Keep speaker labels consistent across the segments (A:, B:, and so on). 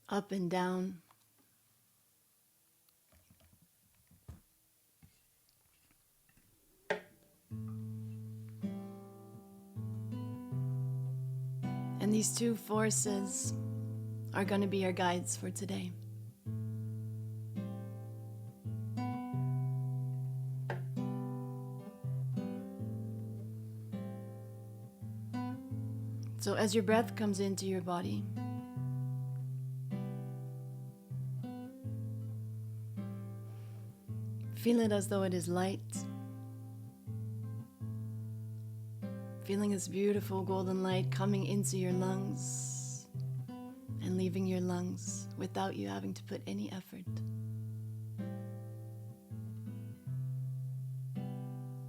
A: up and down. And these two forces are going to be our guides for today. So as your breath comes into your body, feel it as though it is light. Feeling this beautiful golden light coming into your lungs and leaving your lungs without you having to put any effort.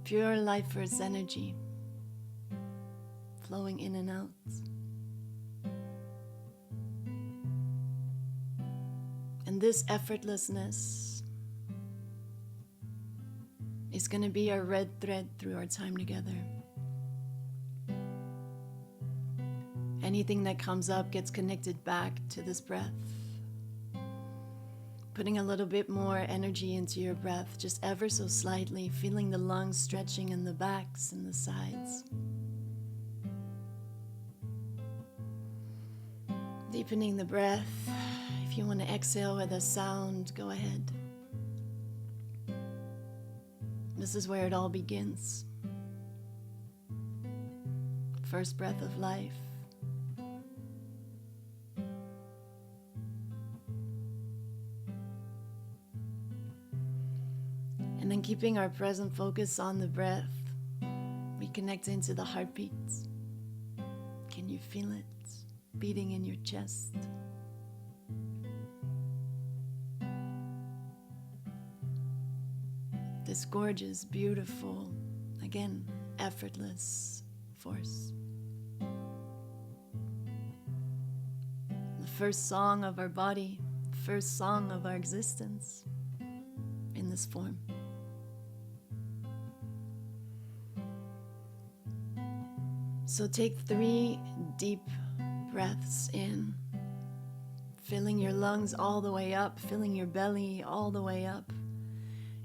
A: Pure life force energy flowing in and out. And this effortlessness is going to be our red thread through our time together. Anything that comes up gets connected back to this breath. Putting a little bit more energy into your breath, just ever so slightly, feeling the lungs stretching in the backs and the sides. Deepening the breath. If you want to exhale with a sound, go ahead. This is where it all begins. First breath of life. And then keeping our present focus on the breath, we connect into the heartbeats. Can you feel it beating in your chest? This gorgeous, beautiful, again, effortless force. The first song of our body, first song of our existence in this form. So take 3 deep breaths in, filling your lungs all the way up, filling your belly all the way up.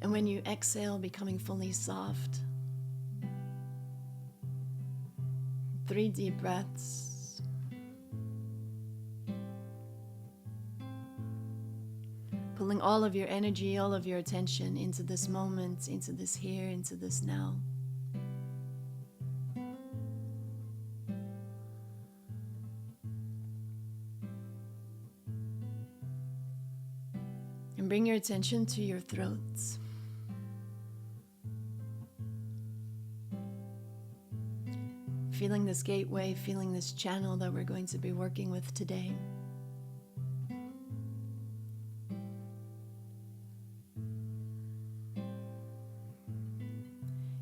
A: And when you exhale, becoming fully soft. 3 deep breaths. Pulling all of your energy, all of your attention into this moment, into this here, into this now. And bring your attention to your throats. Feeling this gateway, feeling this channel that we're going to be working with today.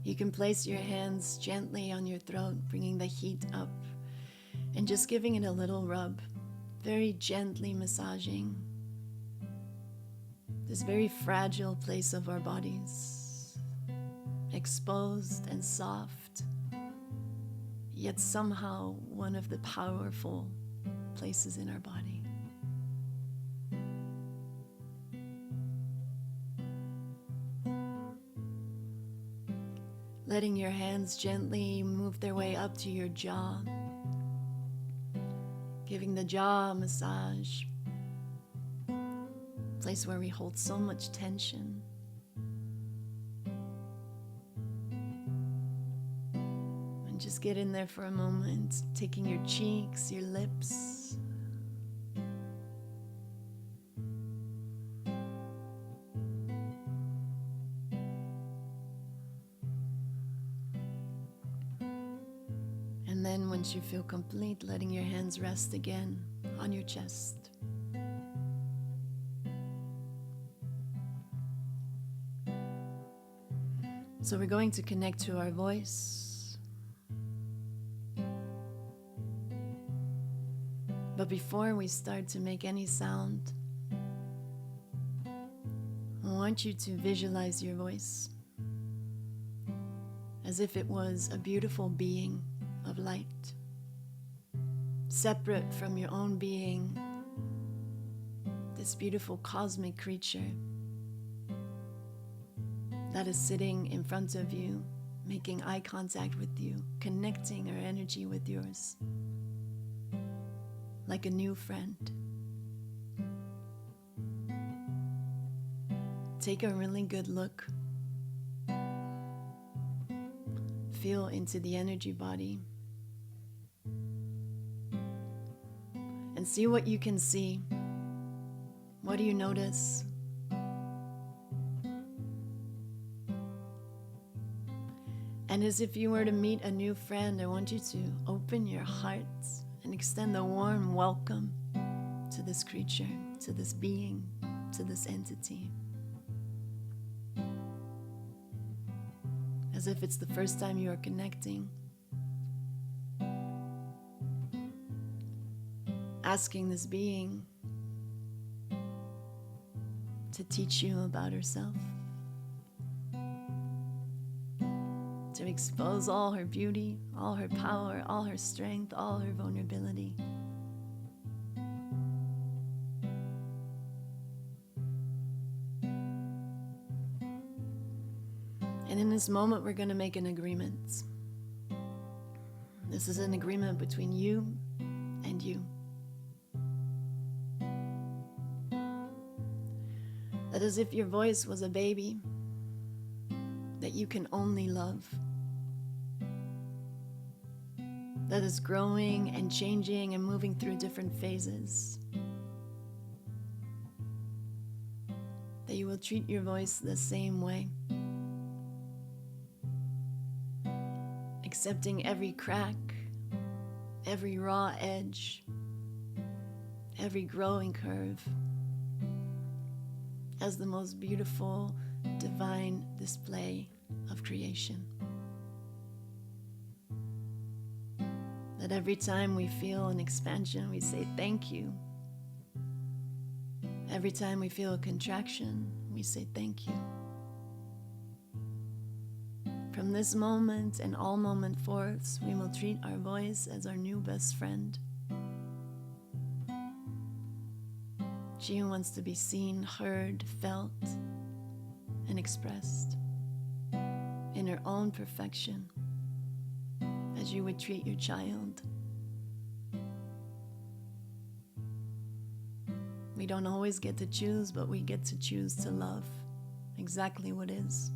A: You can place your hands gently on your throat, bringing the heat up and just giving it a little rub, very gently massaging this very fragile place of our bodies, exposed and soft, yet somehow one of the powerful places in our body. Letting your hands gently move their way up to your jaw, giving the jaw a massage, place where we hold so much tension. And just get in there for a moment, taking your cheeks, your lips. And then once you feel complete, letting your hands rest again on your chest. So we're going to connect to our voice. But before we start to make any sound, I want you to visualize your voice as if it was a beautiful being of light, separate from your own being, this beautiful cosmic creature that is sitting in front of you, making eye contact with you, connecting her energy with yours, like a new friend. Take a really good look. Feel into the energy body and see what you can see. What do you notice? And as if you were to meet a new friend, I want you to open your heart and extend a warm welcome to this creature, to this being, to this entity. As if it's the first time you are connecting. Asking this being to teach you about herself, to expose all her beauty, all her power, all her strength, all her vulnerability. And in this moment, we're going to make an agreement. This is an agreement between you and you. That as if your voice was a baby that you can only love. That is growing and changing and moving through different phases. That you will treat your voice the same way. Accepting every crack, every raw edge, every growing curve as the most beautiful, divine display of creation. That every time we feel an expansion, we say thank you. Every time we feel a contraction, we say thank you. From this moment and all moment forth, we will treat our voice as our new best friend. She who wants to be seen, heard, felt, and expressed in her own perfection, as you would treat your child. We don't always get to choose, but we get to choose to love exactly what is.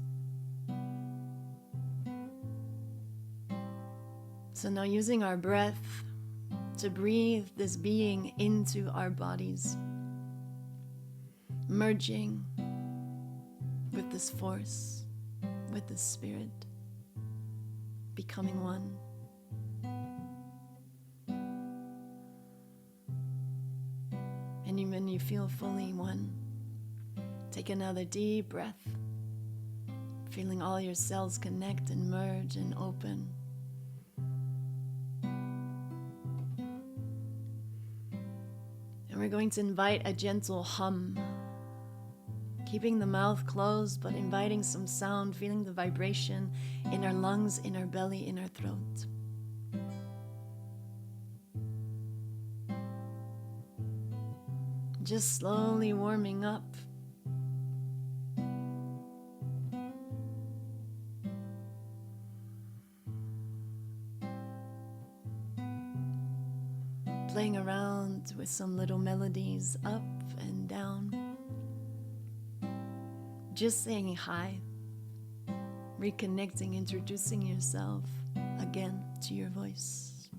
A: So now using our breath to breathe this being into our bodies, merging with this force, with this spirit, becoming one. And when you feel fully one, take another deep breath, feeling all your cells connect and merge and open. And we're going to invite a gentle hum, keeping the mouth closed, but inviting some sound, feeling the vibration in our lungs, in our belly, in our throat. Just slowly warming up. Playing around with some little melodies up and down. Just saying hi, reconnecting, introducing yourself again to your voice.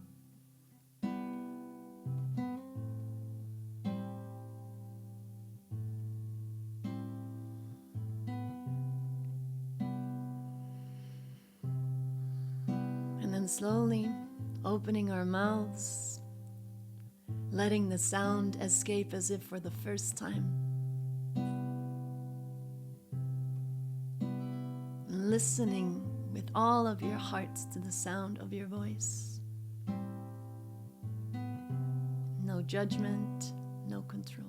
A: And then slowly opening our mouths, letting the sound escape as if for the first time. Listening with all of your heart to the sound of your voice. No judgment, no control.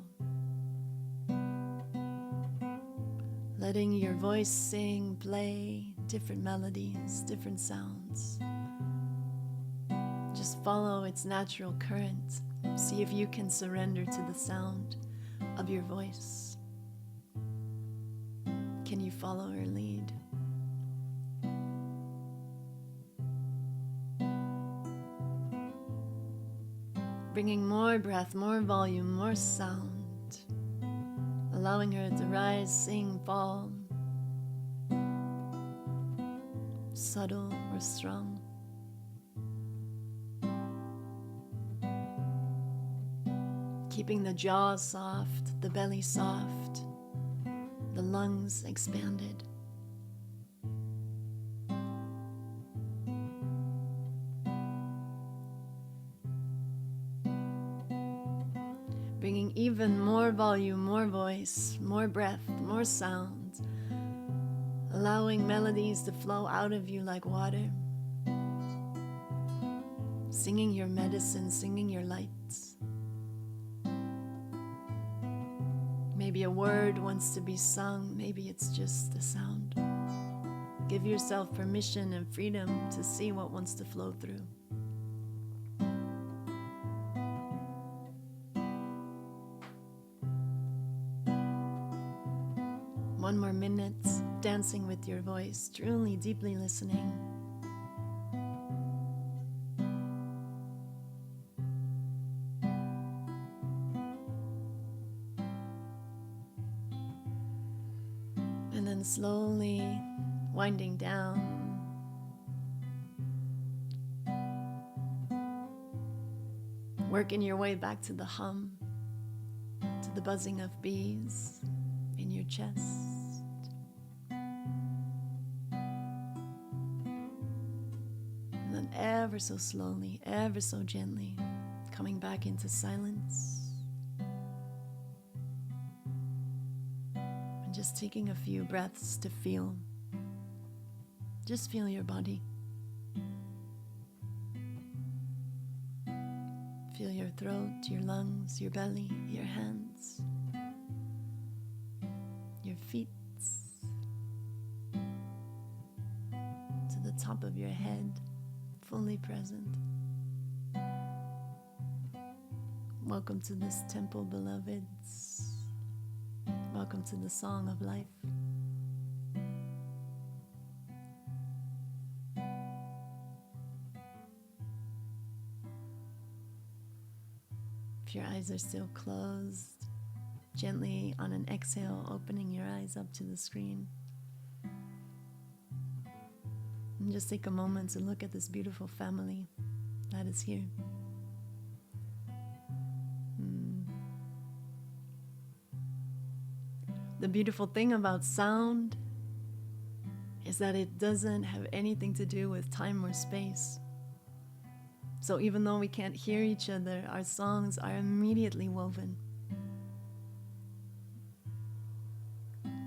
A: Letting your voice sing, play different melodies, different sounds. Just follow its natural current. See if you can surrender to the sound of your voice. Can you follow her lead? Bringing more breath, more volume, more sound, allowing her to rise, sing, fall, subtle or strong. Keeping the jaw soft, the belly soft, the lungs expanded. Bringing even more volume, more voice, more breath, more sound, allowing melodies to flow out of you like water, singing your medicine, singing your lights. Maybe a word wants to be sung, maybe it's just a sound. Give yourself permission and freedom to see what wants to flow through. One more minute, dancing with your voice, truly, deeply listening. And then slowly winding down. Working your way back to the hum, to the buzzing of bees in your chest. And then ever so slowly, ever so gently, coming back into silence. And just taking a few breaths to feel. Just feel your body. Feel your throat, your lungs, your belly, your hands, your feet, to the top of your head, fully present. Welcome to this temple, beloveds. Welcome to the song of life. If your eyes are still closed, gently on an exhale, opening your eyes up to the screen. And just take a moment to look at this beautiful family that is here. The beautiful thing about sound is that it doesn't have anything to do with time or space. So even though we can't hear each other, our songs are immediately woven.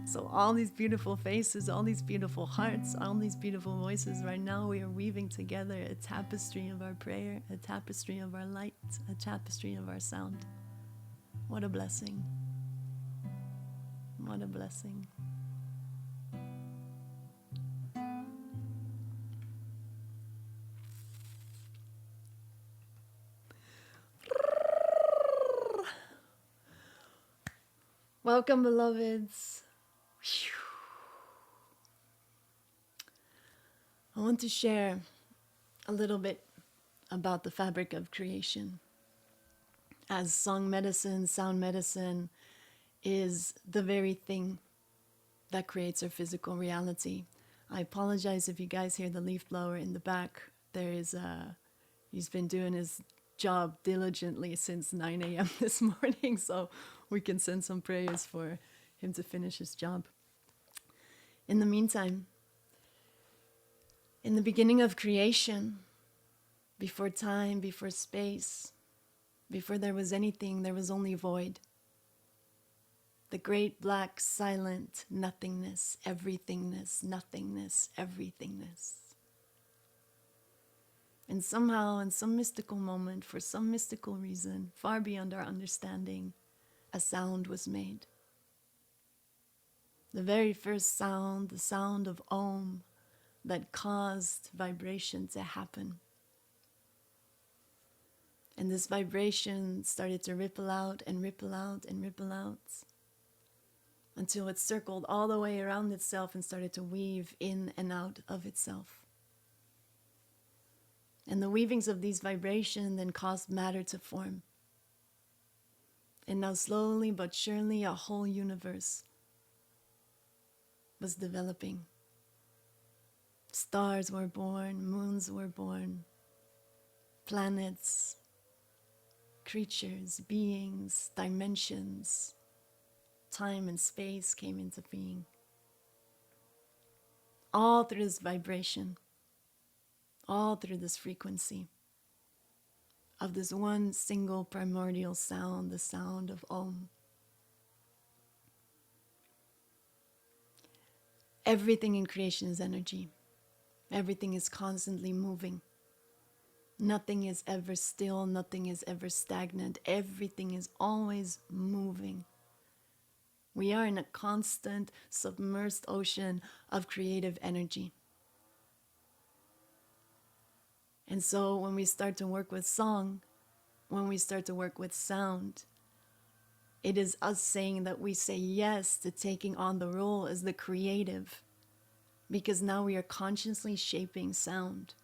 A: So all these beautiful faces, all these beautiful hearts, all these beautiful voices, right now we are weaving together a tapestry of our prayer, a tapestry of our light, a tapestry of our sound. What a blessing. What a blessing. Welcome, beloveds. I want to share a little bit about the fabric of creation. As song medicine, sound medicine is the very thing that creates our physical reality. I apologize if you guys hear the leaf blower in the back. He's been doing his job diligently since 9 a.m. this morning, so we can send some prayers for him to finish his job. In the meantime, in the beginning of creation, before time, before space, before there was anything, there was only void. The great black silent nothingness, everythingness, nothingness, everythingness. And somehow, in some mystical moment, for some mystical reason, far beyond our understanding, a sound was made. The very first sound, the sound of Om, that caused vibration to happen. And this vibration started to ripple out and ripple out and ripple out until it circled all the way around itself and started to weave in and out of itself. And the weavings of these vibrations then caused matter to form. And now slowly but surely a whole universe was developing. Stars were born, moons were born, planets, creatures, beings, dimensions, time and space came into being. All through this vibration, all through this frequency of this one single primordial sound, the sound of Om. Everything in creation is energy. Everything is constantly moving. Nothing is ever still. Nothing is ever stagnant. Everything is always moving. We are in a constant, submerged ocean of creative energy. And so when we start to work with song, when we start to work with sound, it is us saying that we say yes to taking on the role as the creative, because now we are consciously shaping sound.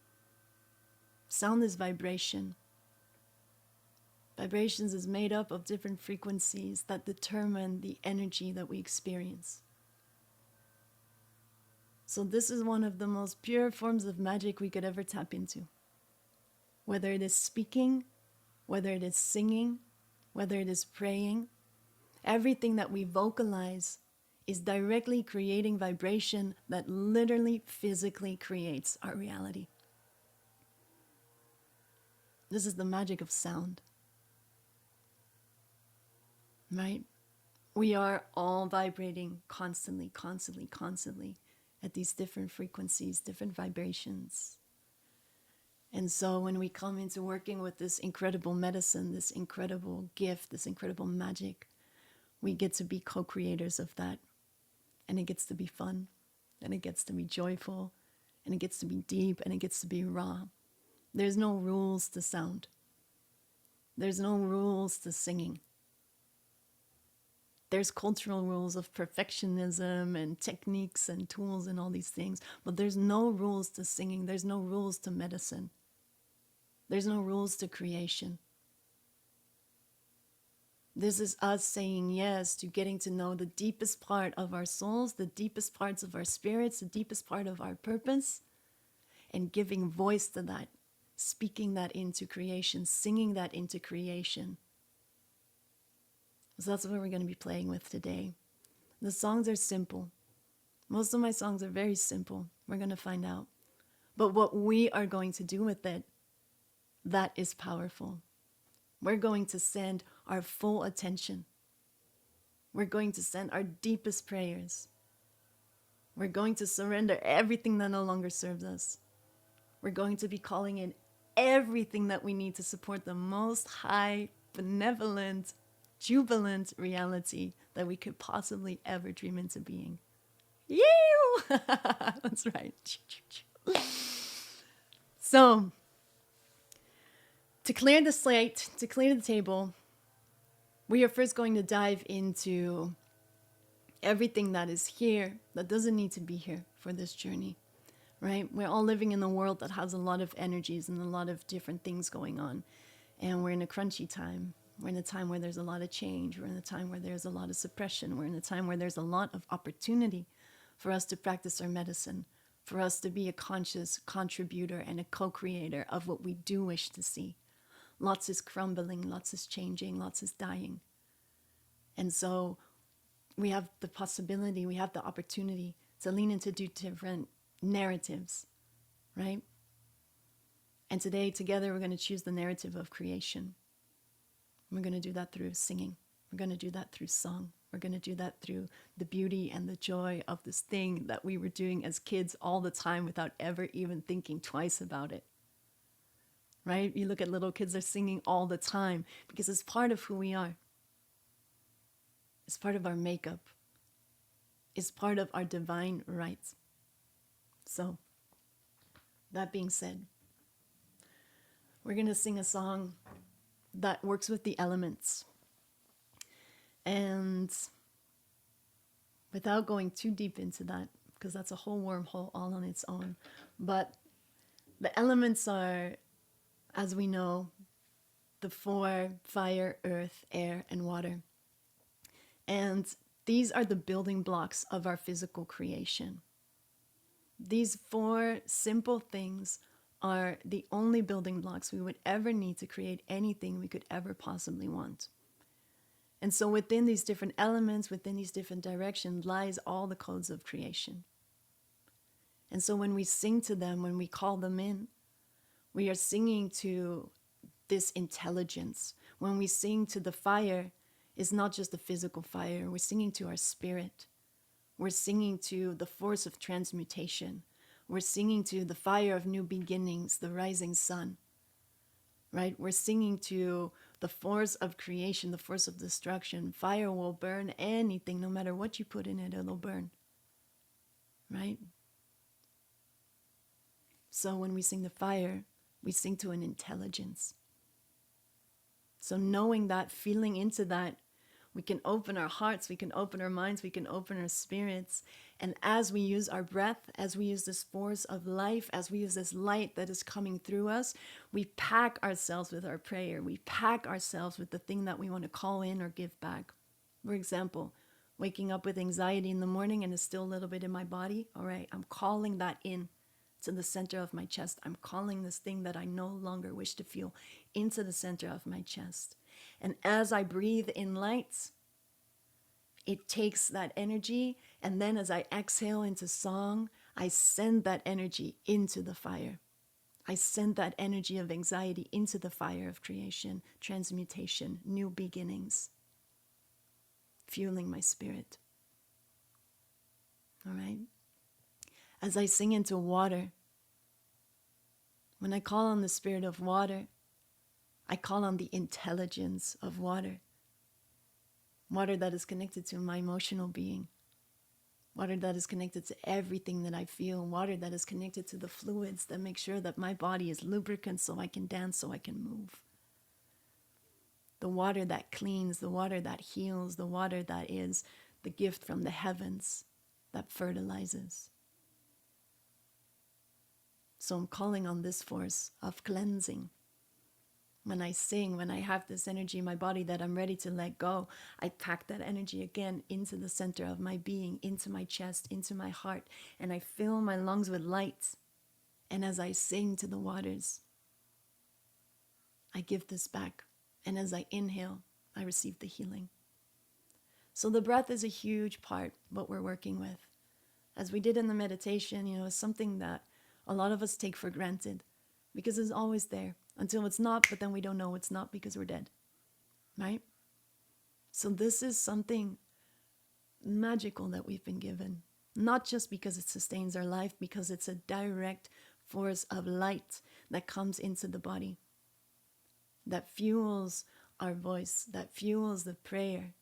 A: Sound is vibration. Vibrations is made up of different frequencies that determine the energy that we experience. So this is one of the most pure forms of magic we could ever tap into. Whether it is speaking, whether it is singing, whether it is praying, everything that we vocalize is directly creating vibration that literally physically creates our reality. This is the magic of sound. Right? We are all vibrating constantly, constantly, constantly at these different frequencies, different vibrations. And so when we come into working with this incredible medicine, this incredible gift, this incredible magic, we get to be co-creators of that. And it gets to be fun, and it gets to be joyful, and it gets to be deep, and it gets to be raw. There's no rules to sound. There's no rules to singing. There's cultural rules of perfectionism and techniques and tools and all these things, but there's no rules to singing. There's no rules to medicine. There's no rules to creation. This is us saying yes to getting to know the deepest part of our souls, the deepest parts of our spirits, the deepest part of our purpose, and giving voice to that, speaking that into creation, singing that into creation. So that's what we're going to be playing with today. The songs are simple. Most of my songs are very simple. We're going to find out. But what we are going to do with it, that is powerful. We're going to send our full attention. We're going to send our deepest prayers. We're going to surrender everything that no longer serves us. We're going to be calling in everything that we need to support the most high, benevolent, jubilant reality that we could possibly ever dream into being. Ew! That's right. So, to clear the slate, to clear the table, we are first going to dive into everything that is here that doesn't need to be here for this journey, right? We're all living in a world that has a lot of energies and a lot of different things going on. And we're in a crunchy time. We're in a time where there's a lot of change. We're in a time where there's a lot of suppression. We're in a time where there's a lot of opportunity for us to practice our medicine, for us to be a conscious contributor and a co-creator of what we do wish to see. Lots is crumbling, lots is changing, lots is dying. And so we have the possibility, we have the opportunity to lean into different narratives, right? And today, together, we're going to choose the narrative of creation. We're going to do that through singing. We're going to do that through song. We're going to do that through the beauty and the joy of this thing that we were doing as kids all the time without ever even thinking twice about it. Right? You look at little kids, they're singing all the time because it's part of who we are. It's part of our makeup. It's part of our divine rights. So, that being said, we're going to sing a song that works with the elements. And without going too deep into that, because that's a whole wormhole all on its own, but the elements are, as we know, the four: fire, earth, air, and water. And these are the building blocks of our physical creation. These four simple things are the only building blocks we would ever need to create anything we could ever possibly want. And so within these different elements, within these different directions, lies all the codes of creation. And so when we sing to them, when we call them in, we are singing to this intelligence. When we sing to the fire, it's not just the physical fire. We're singing to our spirit. We're singing to the force of transmutation. We're singing to the fire of new beginnings, the rising sun, right? We're singing to the force of creation, the force of destruction. Fire will burn anything, no matter what you put in it, it'll burn, right? So when we sing the fire, we sing to an intelligence. So knowing that, feeling into that, we can open our hearts, we can open our minds, we can open our spirits. And as we use our breath, as we use this force of life, as we use this light that is coming through us, we pack ourselves with our prayer. We pack ourselves with the thing that we want to call in or give back. For example, waking up with anxiety in the morning and it's still a little bit in my body. All right, I'm calling that in to the center of my chest. I'm calling this thing that I no longer wish to feel into the center of my chest. And as I breathe in light, it takes that energy. And then as I exhale into song, I send that energy into the fire. I send that energy of anxiety into the fire of creation, transmutation, new beginnings, fueling my spirit. All right? As I sing into water, when I call on the spirit of water, I call on the intelligence of water. Water that is connected to my emotional being. Water that is connected to everything that I feel. Water that is connected to the fluids that make sure that my body is lubricant so I can dance, so I can move. The water that cleans, the water that heals, the water that is the gift from the heavens that fertilizes. So I'm calling on this force of cleansing. When I sing, when I have this energy in my body that I'm ready to let go, I pack that energy again into the center of my being, into my chest, into my heart, and I fill my lungs with light. And as I sing to the waters, I give this back. And as I inhale, I receive the healing. So the breath is a huge part of what we're working with. As we did in the meditation, it's something that a lot of us take for granted because it's always there. Until it's not, but then we don't know it's not because we're dead, right? So this is something magical that we've been given, not just because it sustains our life, because it's a direct force of light that comes into the body, that fuels our voice, that fuels the prayer.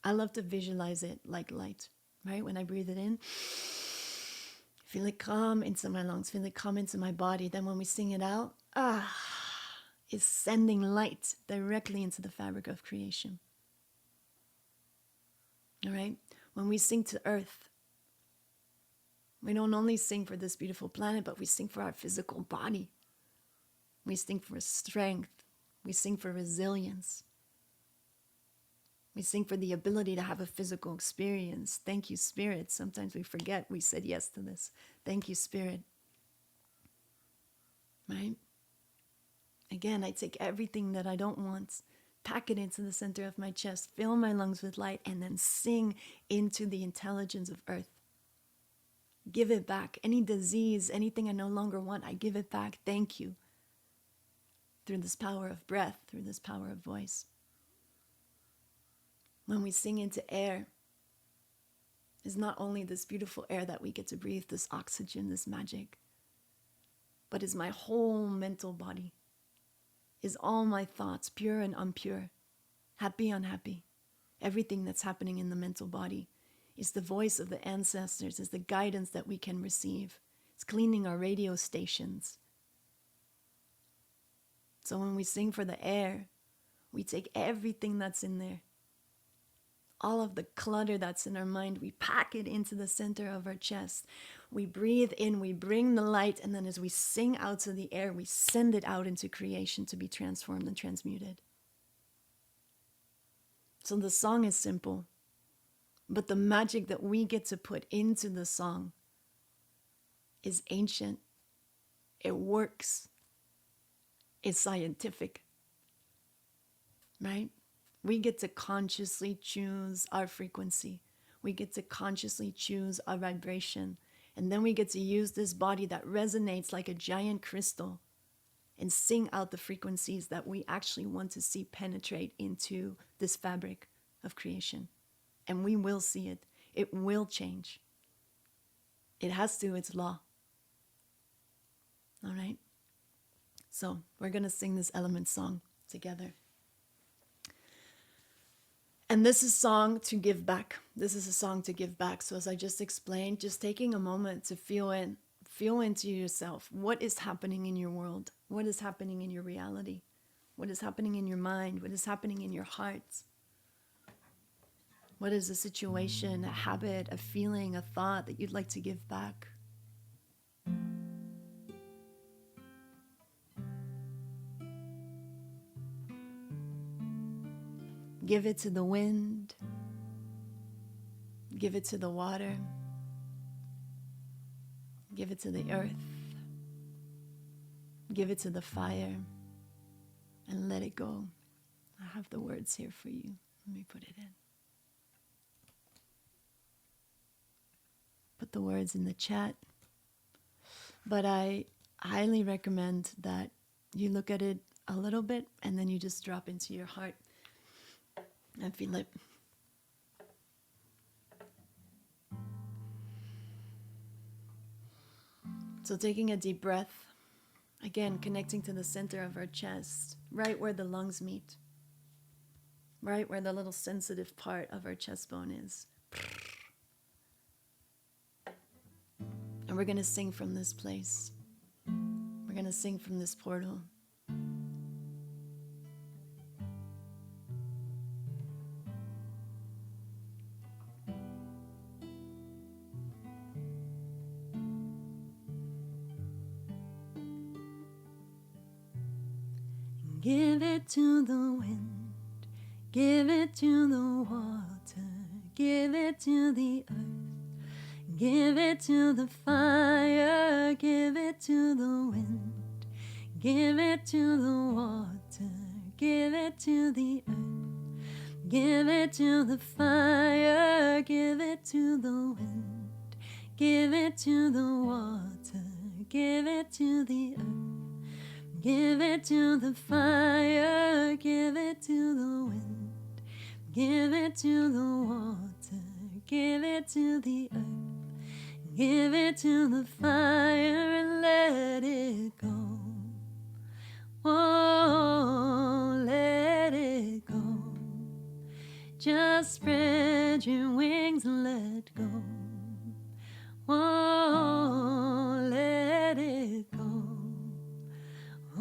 A: I love to visualize it like light, right? When I breathe it in, feel it come into my lungs, feel it come into my body. Then when we sing it out, it's sending light directly into the fabric of creation. All right? When we sing to earth, we don't only sing for this beautiful planet, but we sing for our physical body. We sing for strength. We sing for resilience. We sing for the ability to have a physical experience. Thank you, Spirit. Sometimes we forget we said yes to this. Thank you, Spirit. Right? Again, I take everything that I don't want, pack it into the center of my chest, fill my lungs with light, and then sing into the intelligence of earth. Give it back. Any disease, anything I no longer want, I give it back. Thank you. Through this power of breath, through this power of voice. When we sing into air, is not only this beautiful air that we get to breathe, this oxygen, this magic, but is my whole mental body, is all my thoughts, pure and impure, happy, unhappy. Everything that's happening in the mental body is the voice of the ancestors, is the guidance that we can receive. It's cleaning our radio stations. So when we sing for the air, we take everything that's in there, all of the clutter that's in our mind, we pack it into the center of our chest. We breathe in, we bring the light, and then as we sing out to the air, we send it out into creation to be transformed and transmuted. So the song is simple, but the magic that we get to put into the song is ancient. It works. It's scientific, right? We get to consciously choose our frequency. We get to consciously choose our vibration. And then we get to use this body that resonates like a giant crystal and sing out the frequencies that we actually want to see penetrate into this fabric of creation. And we will see it. It will change. It has to, it's law. All right? So we're going to sing this element song together. And this is a song to give back. This is a song to give back. So as I just explained, just taking a moment to feel into yourself. What is happening in your world? What is happening in your reality? What is happening in your mind? What is happening in your heart? What is a situation, a habit, a feeling, a thought that you'd like to give back? Give it to the wind. Give it to the water. Give it to the earth. Give it to the fire. And let it go. I have the words here for you. Let me put it in. Put the words in the chat. But I highly recommend that you look at it a little bit and then you just drop into your heart and feel it. So taking a deep breath, again connecting to the center of our chest, right where the lungs meet, right where the little sensitive part of our chest bone is. And we're going to sing from this place. We're going to sing from this portal. Give it to the wind, give it to the water, give it to the earth, give it to the fire, give it to the wind, give it to the water, give it to the earth, give it to the fire, give it to the wind, give it to the water, give it to the earth. Give it to the fire, give it to the wind, give it to the water, give it to the earth, give it to the fire and let it go. Oh, let it go. Just spread your wings and let go. Oh, let it go.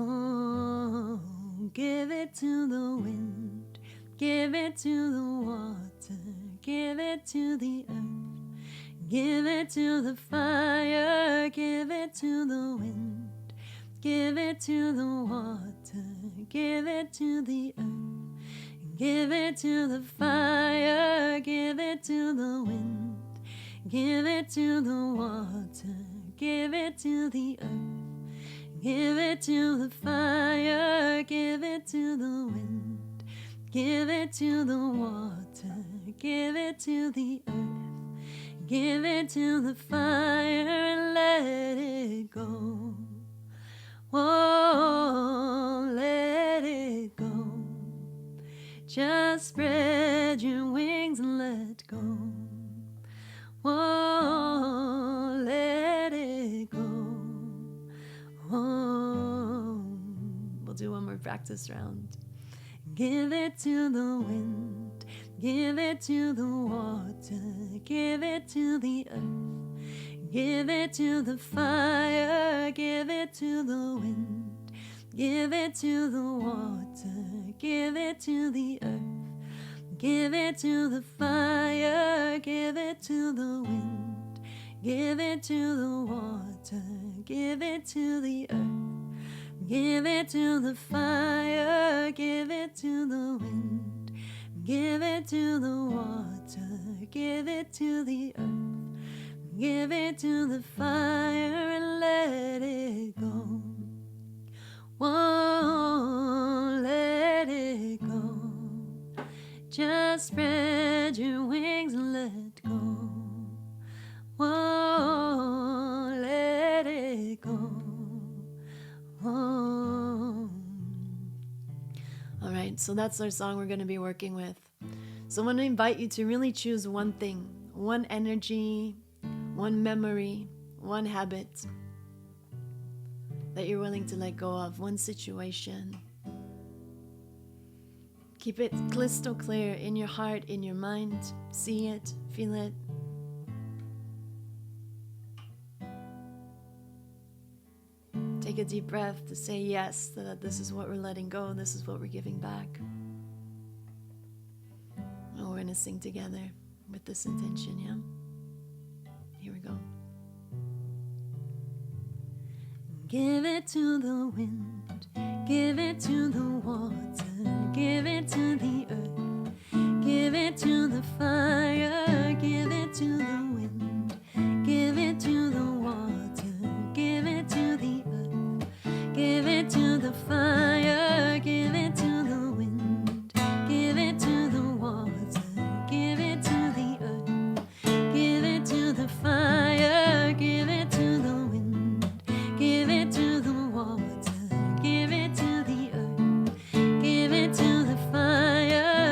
A: Oh, give it to the wind, give it to the water, give it to the earth, give it to the fire, give it to the wind, give it to the water, give it to the earth, give it to the fire, give it to the wind, give it to the water, give it to the earth. Give it to the fire, give it to the wind, give it to the water, give it to the earth, give it to the fire and let it go. Oh, let it go. Just spread your wings and let go. Oh, let it go. Oh, we'll do one more practice round. Give it to the wind, give it to the water, give it to the earth, give it to the fire, give it to the wind, Give it to the water, give it to the earth, give it to the fire, give it to the wind, give it to the water, give it to the earth, give it to the fire, give it to the wind, give it to the water, give it to the earth, give it to the fire and let it go. Won't let it go. Just spread your wings and let go. Won't let it go. Won't. All right, so that's our song we're going to be working with. So I want to invite you to really choose one thing, one energy, one memory, one habit that you're willing to let go of, one situation. Keep it crystal clear in your heart, in your mind. See it, feel it. Take a deep breath to say yes, that this is what we're letting go, this is what we're giving back. And we're going to sing together with this intention, yeah? Here we go. Give it to the wind, give it to the water, give it to the earth, give it to the fire, give it to the wind, give it to the water, give it to the earth, give it to the fire, give it to the wind, give it to the water, give it to the earth, give it to the fire, give it to the wind, give it to the water, give it to the earth, give it to the fire.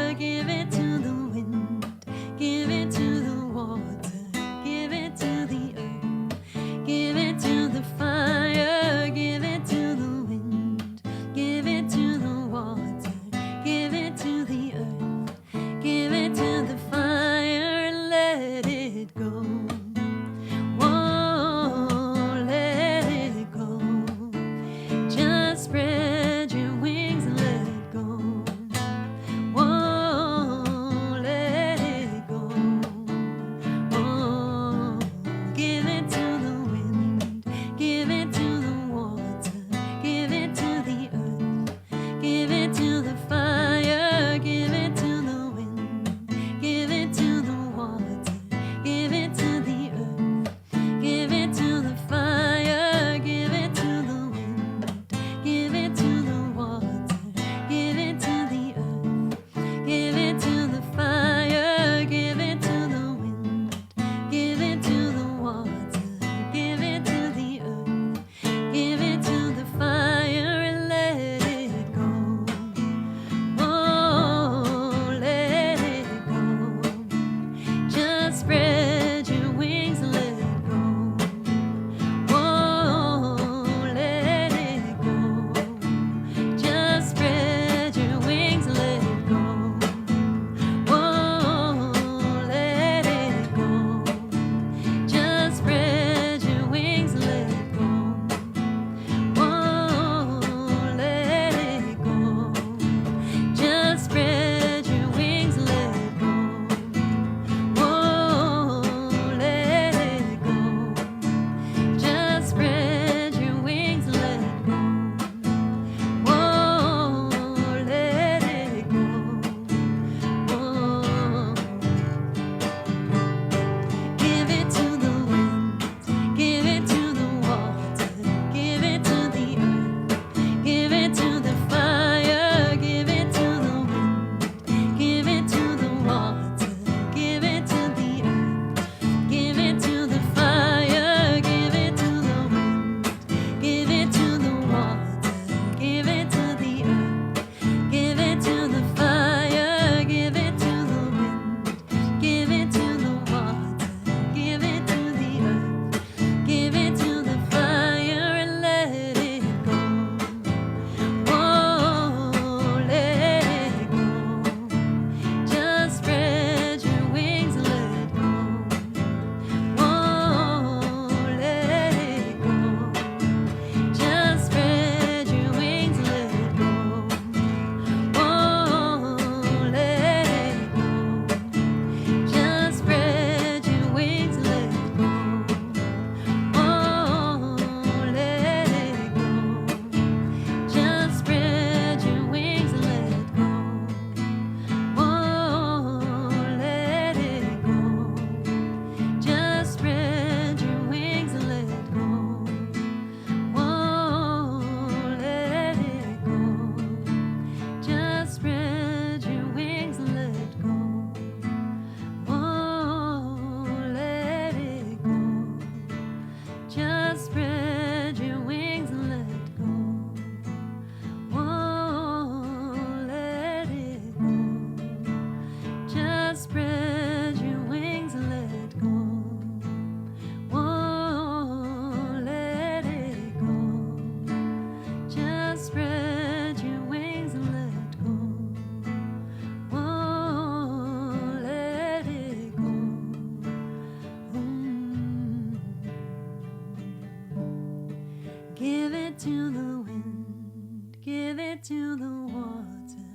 A: it to the wind, give it to the water,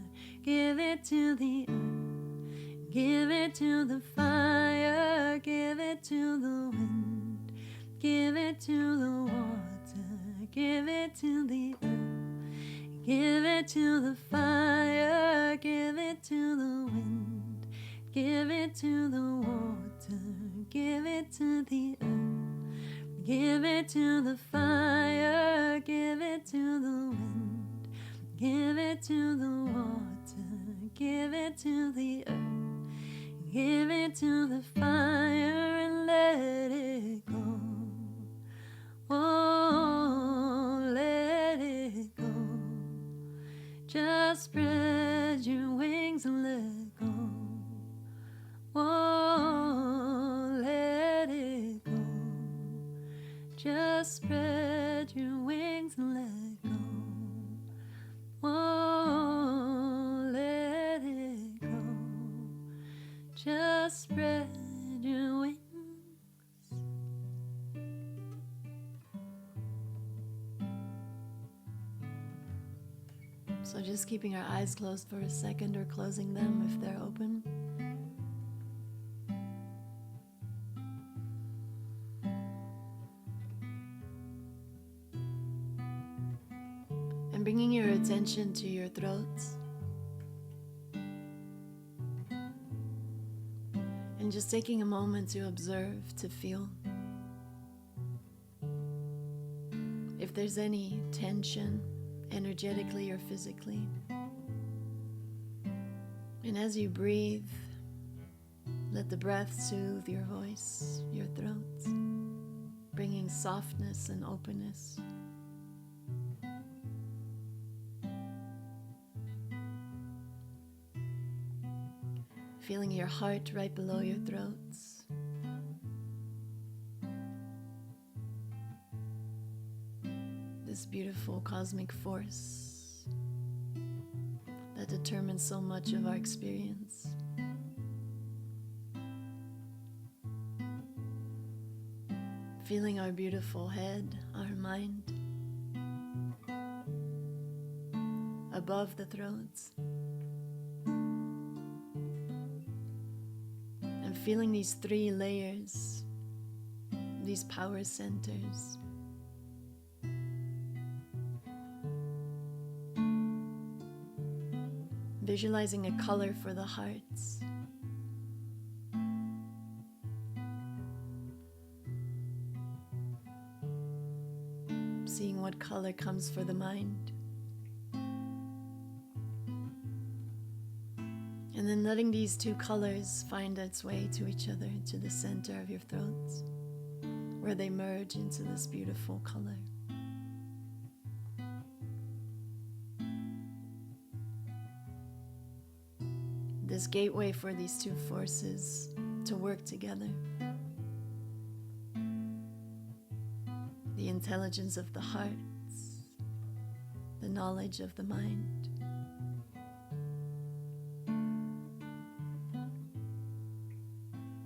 A: give it to the earth, give it to the fire, give it to the wind, give it to the water, give it to the earth, give it to the fire, give it to the wind, give it to the water, give it to the earth, give it to the fire, give it to the wind, give it to the water, give it to the earth, give it to the fire and let it go. Oh, let it go. Just spread your wings and let go. Oh, let it go. Just spread your wings and let go. Oh, let it go. Just spread your wings. So just keeping our eyes closed for a second or closing them if they're open. And bringing your attention to your throats. And just taking a moment to observe, to feel. If there's any tension, energetically or physically. And as you breathe, let the breath soothe your voice, your throat, bringing softness and openness. Feeling your heart right below your throats. This beautiful cosmic force that determines so much of our experience. Feeling our beautiful head, our mind, above the throats. And feeling these three layers, these power centers. Visualizing a color for the hearts. Seeing what color comes for the mind. And then letting these two colors find its way to each other, to the center of your throats, where they merge into this beautiful color. This gateway for these two forces to work together. The intelligence of the hearts, the knowledge of the mind.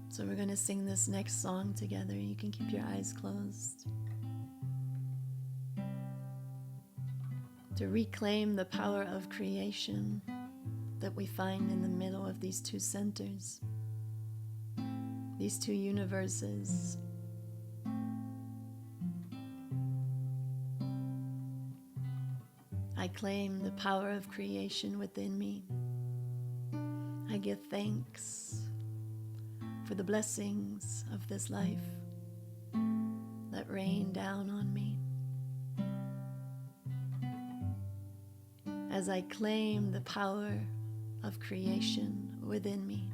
A: So we're going to sing this next song together. You can keep your eyes closed. To reclaim the power of creation that we find in the middle of these two centers, these two universes. I claim the power of creation within me. I give thanks for the blessings of this life that rain down on me. As I claim the power of creation within me,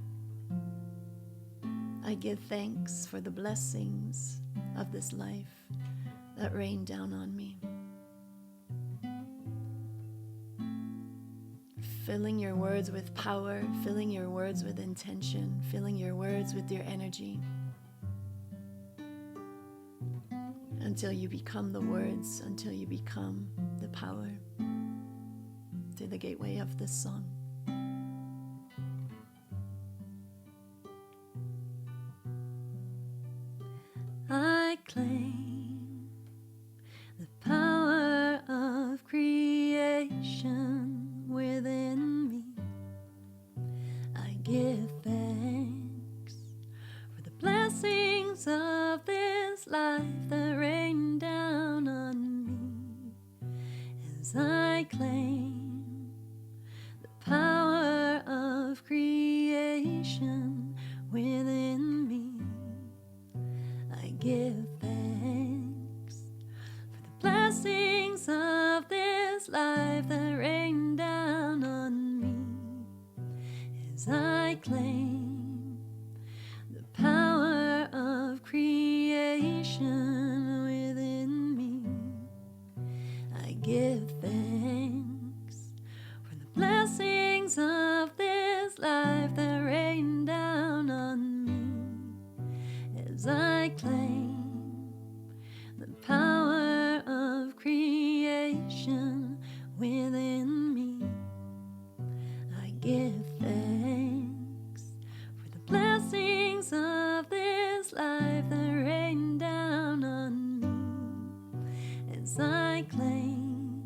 A: I give thanks for the blessings of this life that rain down on me. Filling your words with power, filling your words with intention, filling your words with your energy, until you become the words, until you become the power. To the gateway of this song. I claim the power give thanks for the blessings of this life that rain down on me as I claim the power of creation within me. I give thanks for the blessings of this life that rain down on me as I claim the power of creation within me. I give thanks for the blessings of this life that rain down on me as I claim the power of creation within me. I give thanks for the blessings of this life that rain down on me as I claim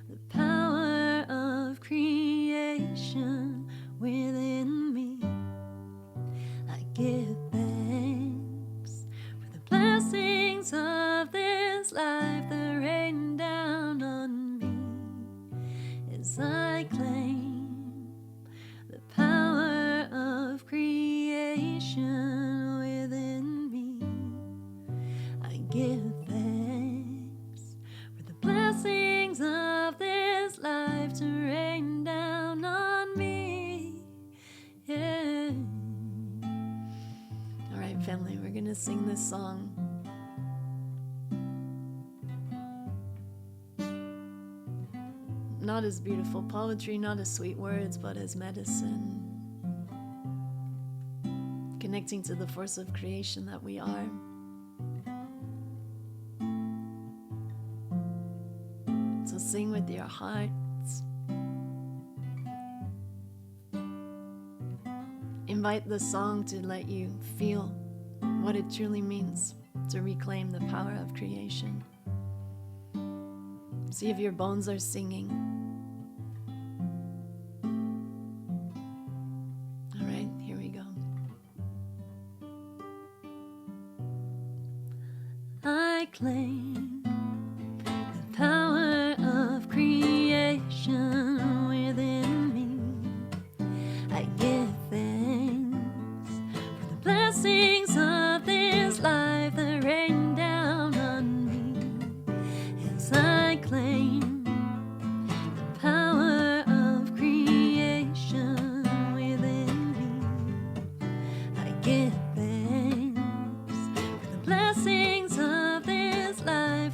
A: the power of creation within me. I give thanks for the blessings of this life that rain down on me as I claim the power of creation within me. I give thanks for the blessings of this life to rain down on me. Yeah. All right, family, we're gonna sing this song. Not as beautiful poetry, not as sweet words, but as medicine. Connecting to the force of creation that we are. So sing with your hearts. Invite the song to let you feel what it truly means to reclaim the power of creation. See if your bones are singing. All right, here we go. I claim the power of creation within me. I give thanks for the blessings of this life that rain down on me as I claim the power of creation within me. I give thanks for the blessings of this life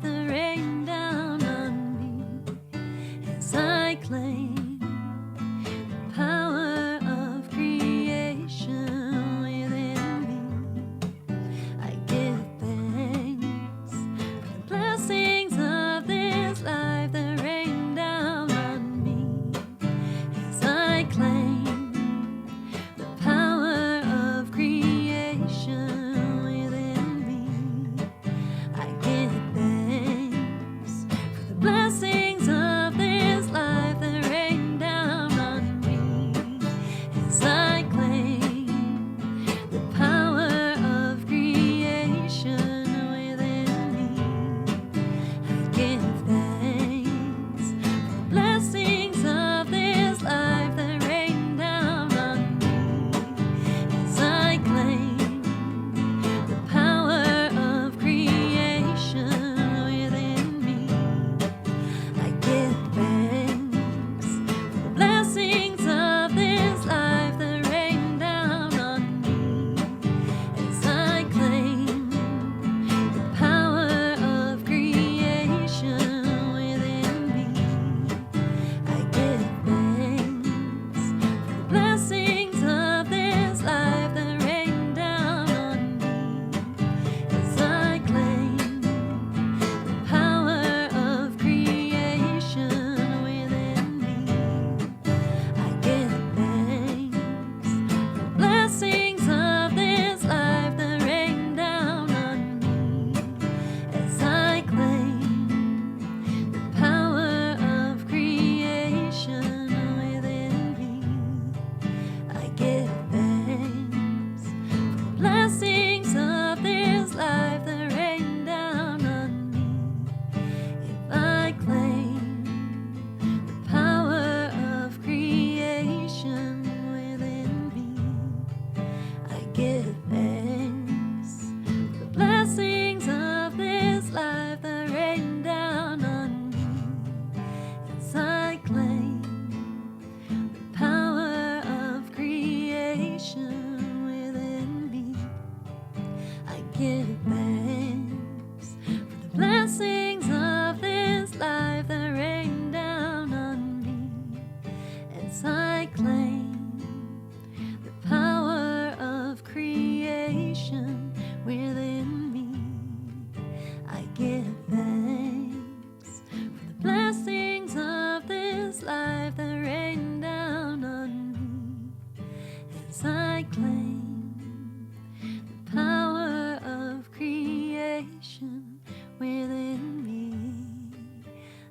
A: as I claim the power of creation within me.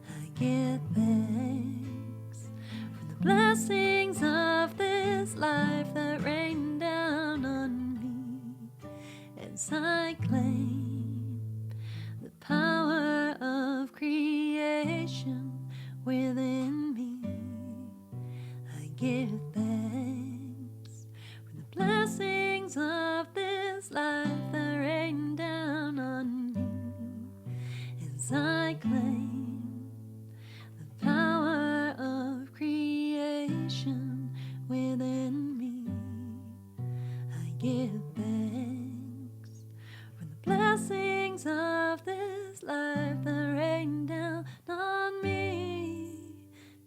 A: I give thanks for the blessings of this life that rain down on me as I claim the power of creation within me. I give thanks for the blessings of this life that rain down on me as I claim the power of creation within me. I give thanks for the blessings of this life that rain down on me.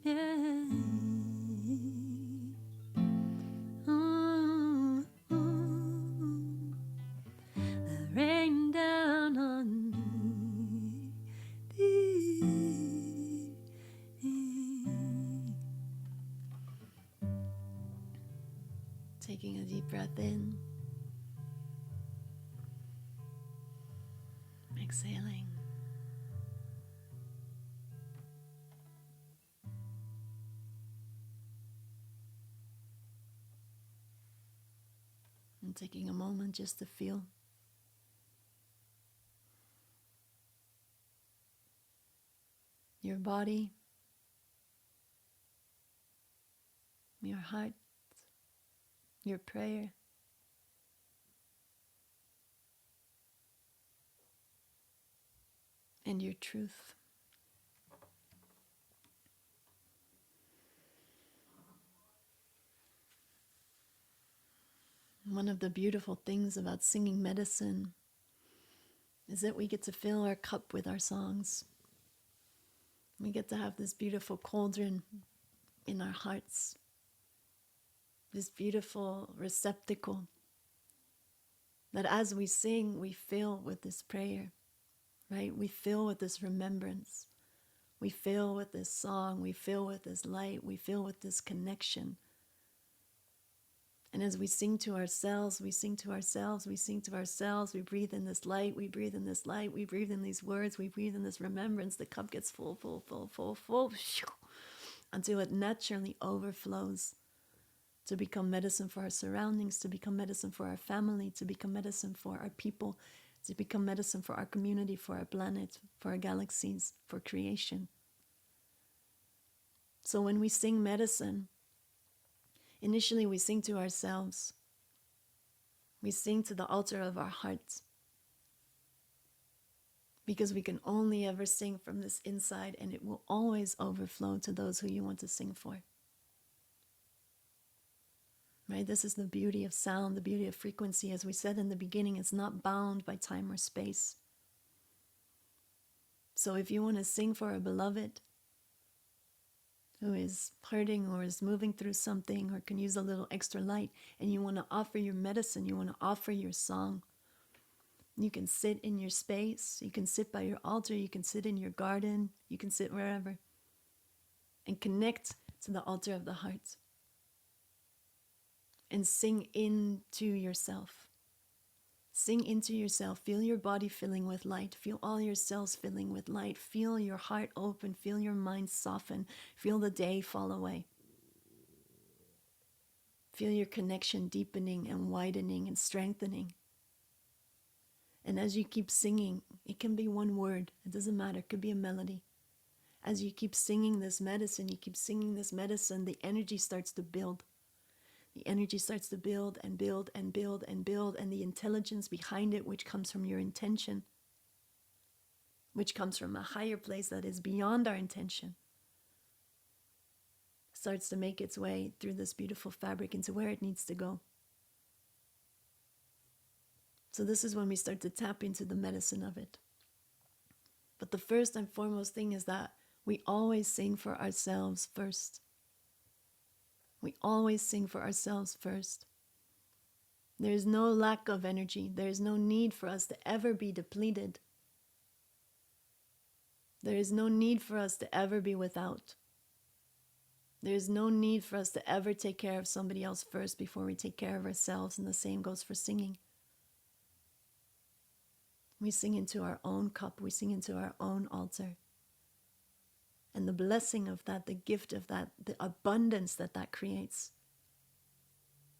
A: Yeah. Ooh, ooh, that rain down on me. Taking a deep breath in, exhaling. And taking a moment just to feel your body, your heart, your prayer. And your truth. One of the beautiful things about singing medicine is that we get to fill our cup with our songs. We get to have this beautiful cauldron in our hearts, this beautiful receptacle that as we sing, we fill with this prayer, right? We fill with this remembrance. We fill with this song. We fill with this light. We fill with this connection. And as we sing to ourselves, we sing to ourselves, we sing to ourselves, we breathe in this light, we breathe in this light, we breathe in these words, we breathe in this remembrance. The cup gets full, full, full, full, full, until it naturally overflows to become medicine for our surroundings, to become medicine for our family, to become medicine for our people, to become medicine for our community, for our planet, for our galaxies, for creation. So when we sing medicine, initially we sing to ourselves. We sing to the altar of our hearts. Because we can only ever sing from this inside, and it will always overflow to those who you want to sing for. Right? This is the beauty of sound, the beauty of frequency. As we said in the beginning, it's not bound by time or space. So if you want to sing for a beloved who is hurting or is moving through something or can use a little extra light, and you want to offer your medicine, you want to offer your song, you can sit in your space, you can sit by your altar, you can sit in your garden, you can sit wherever and connect to the altar of the heart and sing into yourself. Sing into yourself. Feel your body filling with light. Feel all your cells filling with light. Feel your heart open. Feel your mind soften. Feel the day fall away. Feel your connection deepening and widening and strengthening. And as you keep singing, it can be one word. It doesn't matter. It could be a melody. As you keep singing this medicine, the energy starts to build. The energy starts to build and build and build and build, and the intelligence behind it, which comes from your intention, which comes from a higher place that is beyond our intention, starts to make its way through this beautiful fabric into where it needs to go. So this is when we start to tap into the medicine of it. But the first and foremost thing is that we always sing for ourselves first. We always sing for ourselves first. There is no lack of energy. There is no need for us to ever be depleted. There is no need for us to ever be without. There's no need for us to ever take care of somebody else first before we take care of ourselves, and the same goes for singing. We sing into our own cup, we sing into our own altar. And the blessing of that, the gift of that, the abundance that that creates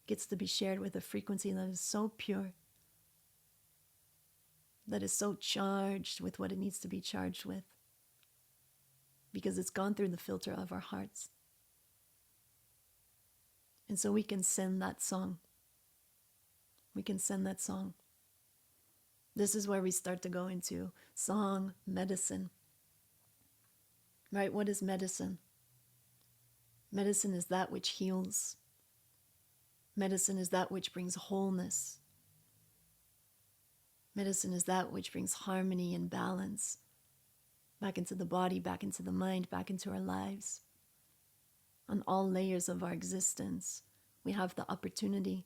A: gets to be shared with a frequency that is so pure, that is so charged with what it needs to be charged with, because it's gone through the filter of our hearts. And so we can send that song. We can send that song. This is where we start to go into song medicine. Right? What is medicine? Medicine is that which heals. Medicine is that which brings wholeness. Medicine is that which brings harmony and balance back into the body, back into the mind, back into our lives. On all layers of our existence, we have the opportunity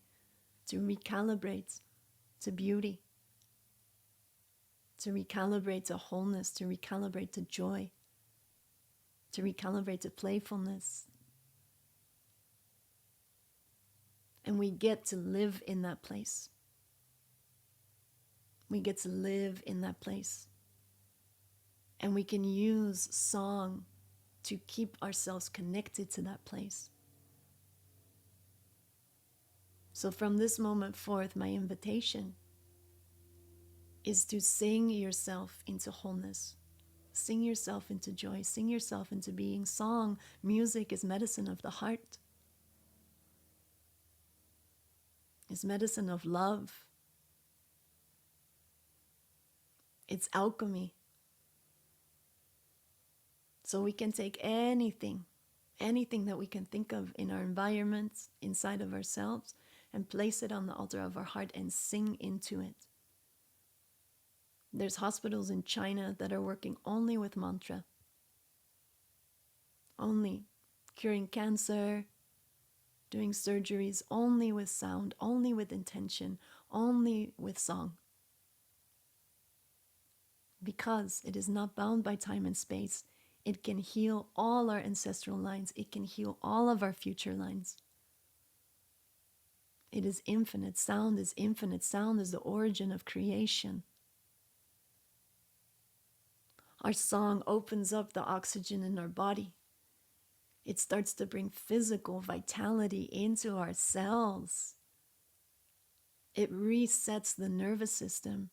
A: to recalibrate to beauty, to recalibrate to wholeness, to recalibrate to joy, to recalibrate to playfulness. And we get to live in that place. We get to live in that place. And we can use song to keep ourselves connected to that place. So from this moment forth, my invitation is to sing yourself into wholeness. Sing yourself into joy. Sing yourself into being. Song, music is medicine of the heart. It's medicine of love. It's alchemy. So we can take anything that we can think of in our environments, inside of ourselves, and place it on the altar of our heart and sing into it. There's hospitals in China that are working only with mantra. Only curing cancer, doing surgeries only with sound, only with intention, only with song. Because it is not bound by time and space, it can heal all our ancestral lines. It can heal all of our future lines. It is infinite. Sound is infinite. Sound is the origin of creation. Our song opens up the oxygen in our body. It starts to bring physical vitality into our cells. It resets the nervous system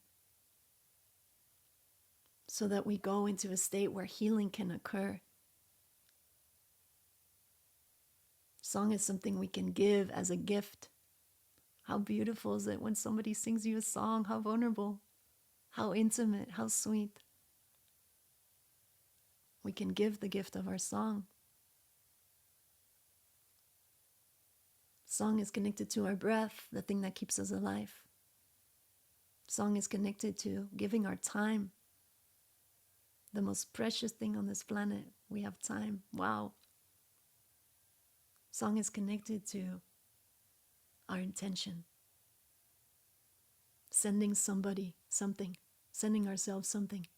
A: so that we go into a state where healing can occur. Song is something we can give as a gift. How beautiful is it when somebody sings you a song? How vulnerable, how intimate, how sweet. We can give the gift of our song. Song is connected to our breath, the thing that keeps us alive. Song is connected to giving our time. The most precious thing on this planet. We have time. Wow. Song is connected to our intention. Sending somebody something. Sending ourselves something.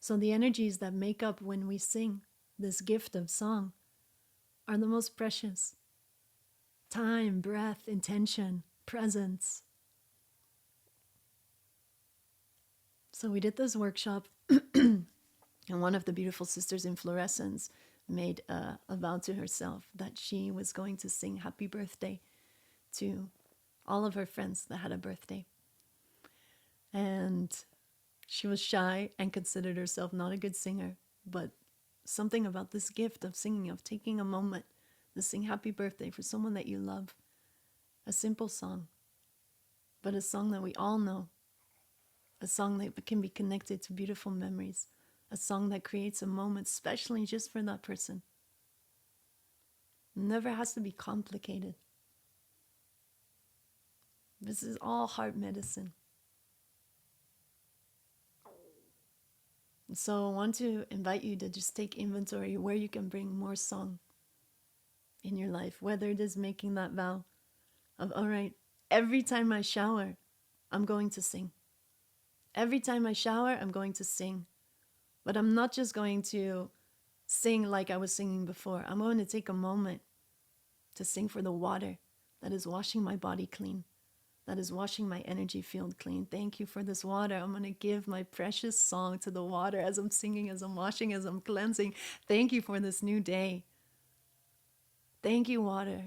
A: So the energies that make up when we sing this gift of song are the most precious. Time, breath, intention, presence. So we did this workshop and one of the beautiful sisters in fluorescence made a vow to herself that she was going to sing happy birthday to all of her friends that had a birthday. And she was shy and considered herself not a good singer, but something about this gift of singing, of taking a moment to sing happy birthday for someone that you love. A simple song, but a song that we all know. A song that can be connected to beautiful memories. A song that creates a moment especially just for that person. It never has to be complicated. This is all heart medicine. So I want to invite you to just take inventory where you can bring more song in your life, whether it is making that vow of, all right, every time I shower, I'm going to sing. Every time I shower, I'm going to sing. But I'm not just going to sing like I was singing before. I'm going to take a moment to sing for the water that is washing my body clean, that is washing my energy field clean. Thank you for this water. I'm going to give my precious song to the water as I'm singing, as I'm washing, as I'm cleansing. Thank you for this new day. Thank you, water.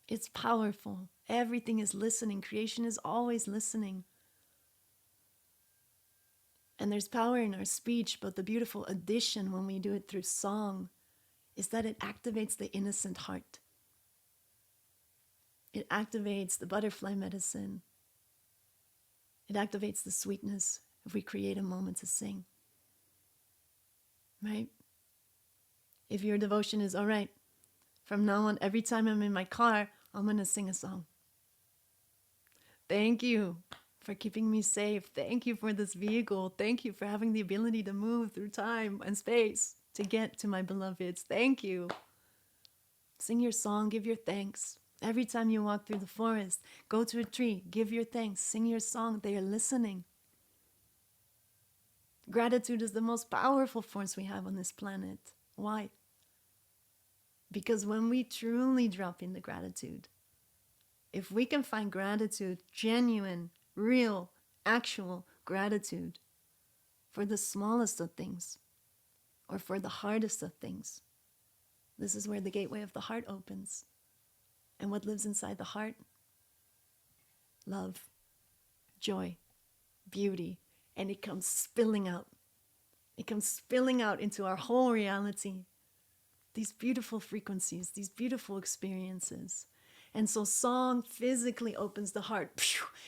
A: It's powerful. Everything is listening. Creation is always listening. And there's power in our speech, but the beautiful addition when we do it through song is that it activates the innocent heart. It activates the butterfly medicine. It activates the sweetness if we create a moment to sing. Right? If your devotion is, all right, from now on, every time I'm in my car, I'm going to sing a song. Thank you for keeping me safe. Thank you for this vehicle. Thank you for having the ability to move through time and space to get to my beloveds. Thank you. Sing your song, give your thanks. Every time you walk through the forest, go to a tree, give your thanks, sing your song. They are listening. Gratitude is the most powerful force we have on this planet. Why? Because when we truly drop into gratitude, if we can find gratitude, genuine, real, actual gratitude for the smallest of things or for the hardest of things, this is where the gateway of the heart opens. And what lives inside the heart? Love, joy, beauty, and it comes spilling out. It comes spilling out into our whole reality. These beautiful frequencies, these beautiful experiences. And so song physically opens the heart.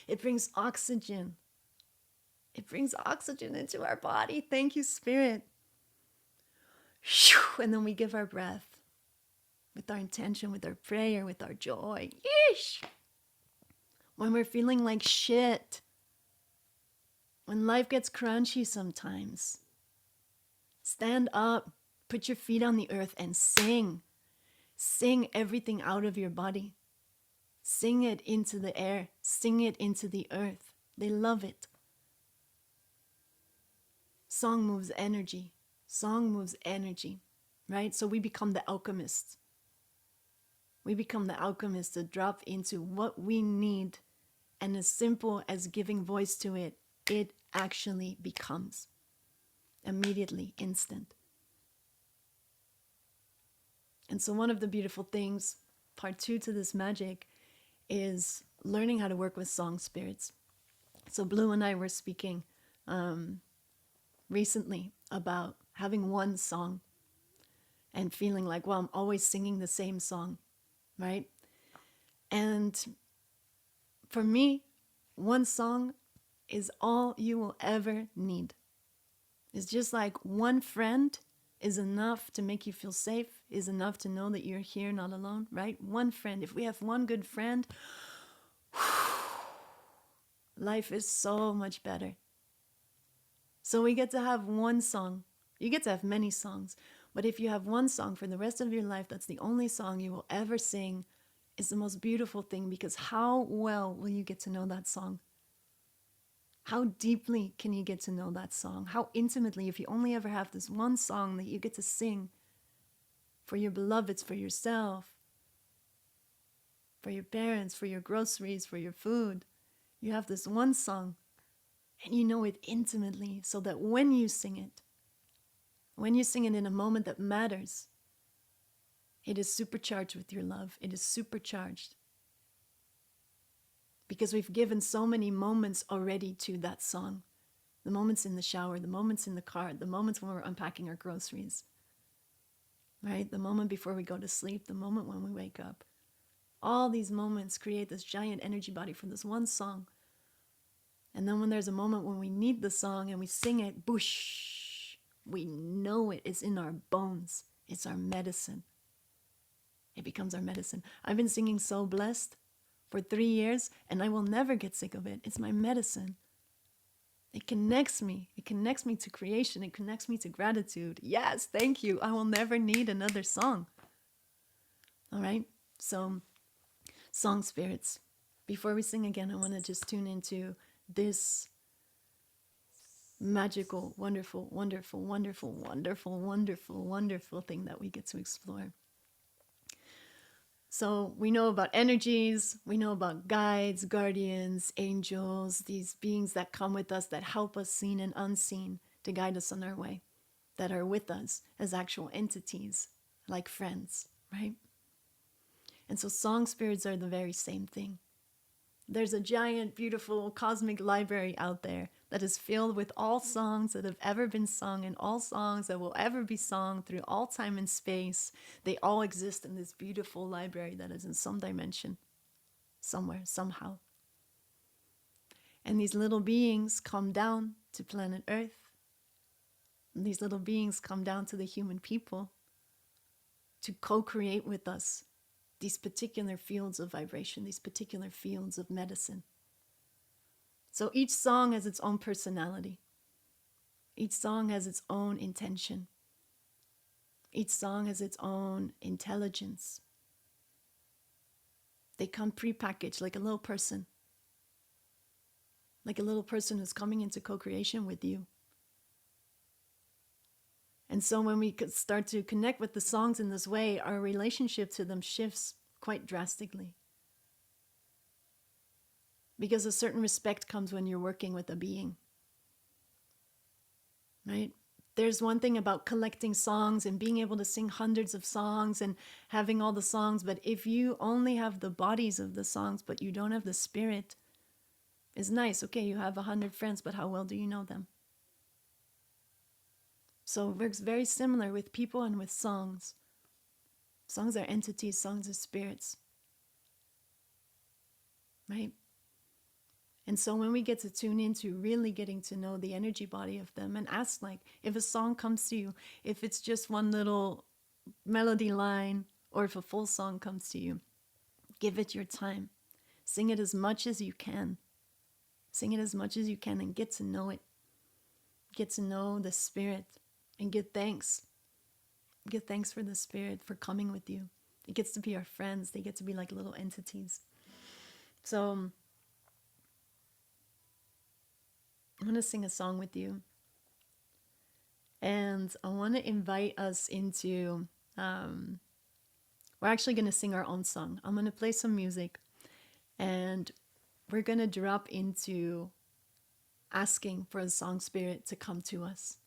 A: It brings oxygen. It brings oxygen into our body. Thank you, Spirit. And then we give our breath with our intention, with our prayer, with our joy. Yeesh! When we're feeling like shit, when life gets crunchy sometimes, stand up, put your feet on the earth and sing. Sing everything out of your body. Sing it into the air. Sing it into the earth. They love it. Song moves energy. Song moves energy, right? So we become the alchemists. We become the alchemists to drop into what we need, and as simple as giving voice to it, it actually becomes immediately instant. And so one of the beautiful things, part 2 to this magic, is learning how to work with song spirits. So Blue and I were speaking recently about having one song and feeling like, well, I'm always singing the same song, right? And for me, one song is all you will ever need. It's just like one friend is enough to make you feel safe, is enough to know that you're here, not alone, right? One friend. If we have one good friend, life is so much better. So we get to have one song. You get to have many songs. But if you have one song for the rest of your life, that's the only song you will ever sing, is the most beautiful thing, because how well will you get to know that song? How deeply can you get to know that song? How intimately, if you only ever have this one song that you get to sing for your beloveds, for yourself, for your parents, for your groceries, for your food. You have this one song and you know it intimately, so that when you sing it in a moment that matters, it is supercharged with your love. It is supercharged. Because we've given so many moments already to that song. The moments in the shower, the moments in the car, the moments when we're unpacking our groceries, right? The moment before we go to sleep, the moment when we wake up. All these moments create this giant energy body for this one song. And then when there's a moment when we need the song and we sing it, boosh, we know it. It's in our bones. It's our medicine. It becomes our medicine. I've been singing So Blessed for 3 years, and I will never get sick of it. It's my medicine. It connects me. It connects me to creation. It connects me to gratitude. Yes, thank you. I will never need another song. All right? So, song spirits. Before we sing again, I want to just tune into this magical, wonderful, wonderful, wonderful, wonderful, wonderful, wonderful thing that we get to explore. So we know about energies, we know about guides, guardians, angels, these beings that come with us, that help us seen and unseen to guide us on our way, that are with us as actual entities, like friends, right? And so song spirits are the very same thing. There's a giant, beautiful cosmic library out there that is filled with all songs that have ever been sung and all songs that will ever be sung through all time and space. They all exist in this beautiful library that is in some dimension, somewhere, somehow. And these little beings come down to planet Earth. And these little beings come down to the human people to co-create with us these particular fields of vibration, these particular fields of medicine. So each song has its own personality. Each song has its own intention. Each song has its own intelligence. They come prepackaged like a little person. Like a little person who's coming into co-creation with you. And so when we start to connect with the songs in this way, our relationship to them shifts quite drastically. Because a certain respect comes when you're working with a being. Right? There's one thing about collecting songs and being able to sing hundreds of songs and having all the songs, but if you only have the bodies of the songs, but you don't have the spirit, it's nice. Okay, you have 100 friends, but how well do you know them? So it works very similar with people and with songs. Songs are entities, songs are spirits. Right? And so when we get to tune into really getting to know the energy body of them and ask, like, if a song comes to you, if it's just one little melody line, or if a full song comes to you, give it your time. Sing it as much as you can. Sing it as much as you can and get to know it. Get to know the spirit and give thanks. Give thanks for the spirit for coming with you. It gets to be our friends. They get to be like little entities. So I'm going to sing a song with you. And I want to invite us into, we're actually going to sing our own song. I'm going to play some music and we're going to drop into asking for the song spirit to come to us.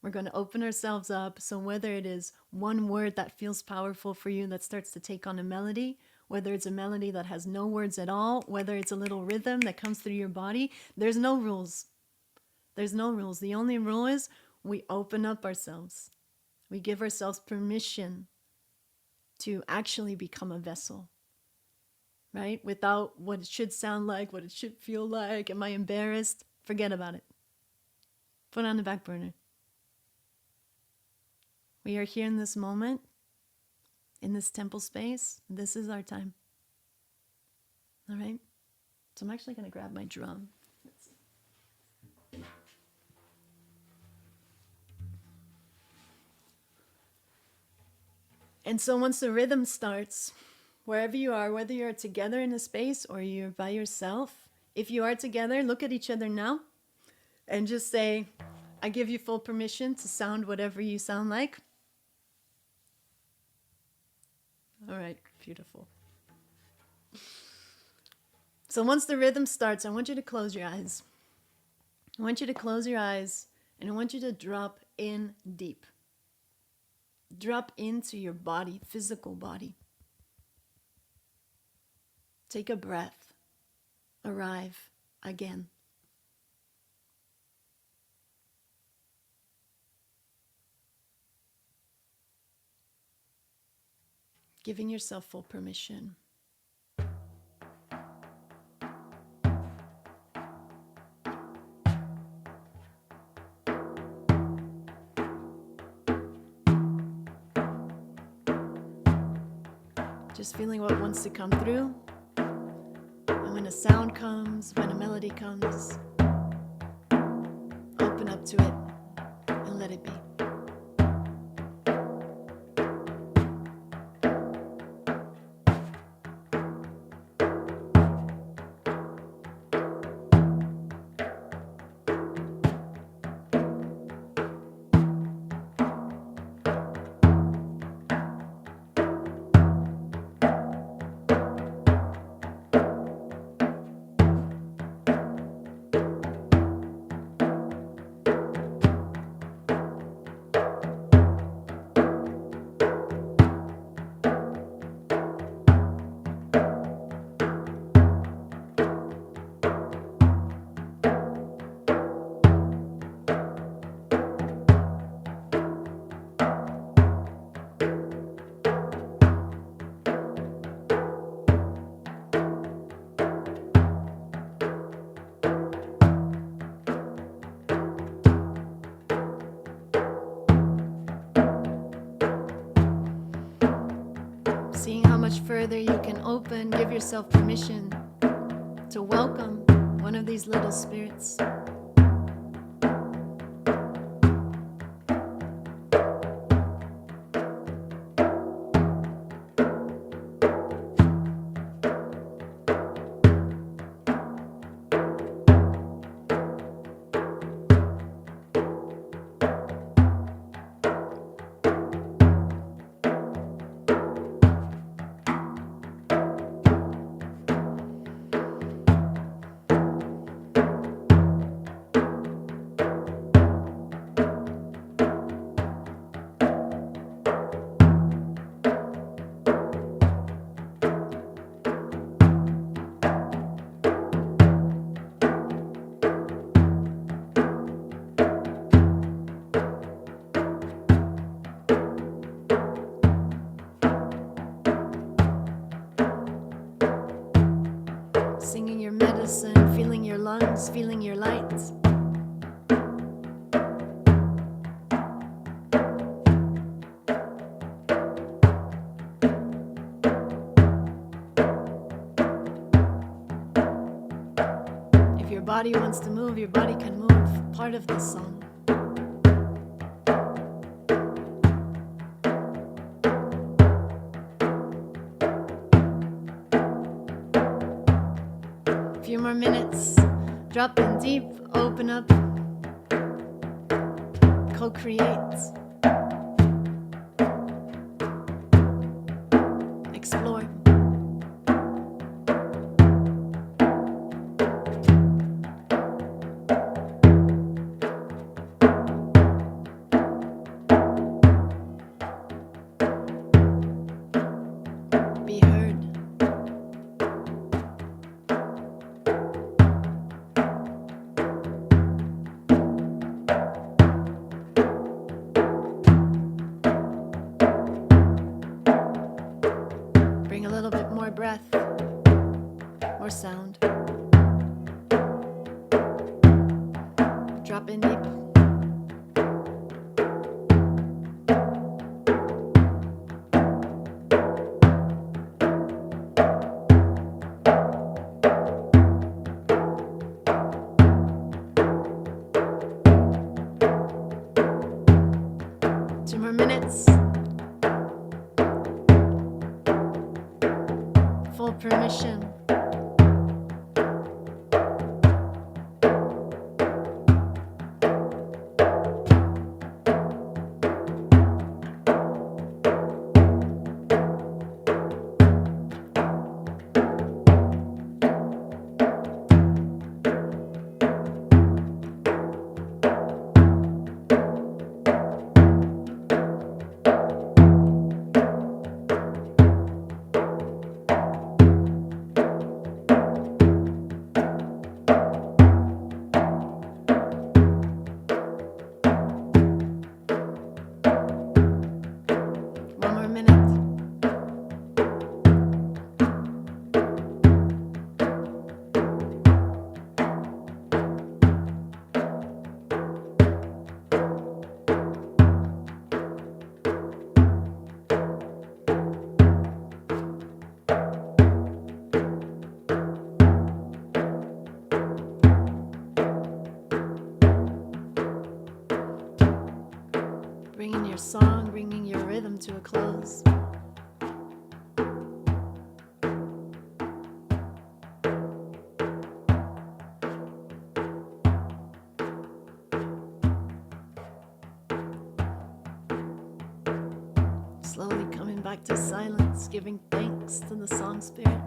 A: We're going to open ourselves up. So whether it is one word that feels powerful for you that starts to take on a melody, whether it's a melody that has no words at all, whether it's a little rhythm that comes through your body, there's no rules. There's no rules. The only rule is we open up ourselves. We give ourselves permission to actually become a vessel, right? Without what it should sound like, what it should feel like. Am I embarrassed? Forget about it. Put it on the back burner. We are here in this moment, in this temple space. This is our time. All right? So I'm actually going to grab my drum. And so once the rhythm starts, wherever you are, whether you're together in a space or you're by yourself, if you are together, look at each other now and just say, I give you full permission to sound whatever you sound like. All right, beautiful. So once the rhythm starts, I want you to close your eyes. I want you to close your eyes and I want you to drop in deep. Drop into your body, physical body. Take a breath. Arrive again. Giving yourself full permission. Just feeling what wants to come through. And when a sound comes, when a melody comes, open up to it and let it be. together you can open, give yourself permission to welcome one of these little spirits. Singing your medicine, feeling your lungs, feeling your lights. If your body wants to move, your body can move. Part of this song. A few more minutes. Drop in deep, open up, co-create, explore. Be heard. Bring a little bit more breath, more sound. Drop in deep. 2 more minutes. Full permission. One more minute. Bringing your song, bringing your rhythm to a close. Slowly coming back to silence, giving thanks to the song spirit.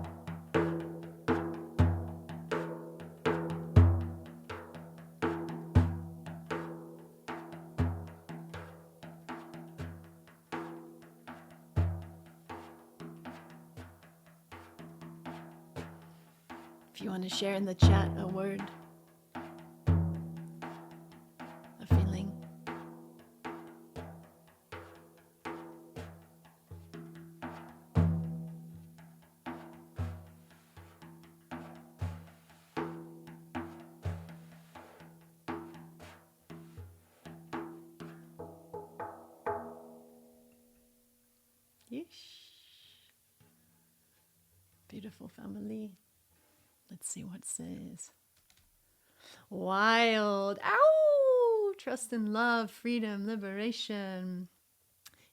A: If you want to share in the chat a word, a feeling. Yeesh. Beautiful family. Let's see what it says. Wild. Ow! Trust in love, freedom, liberation.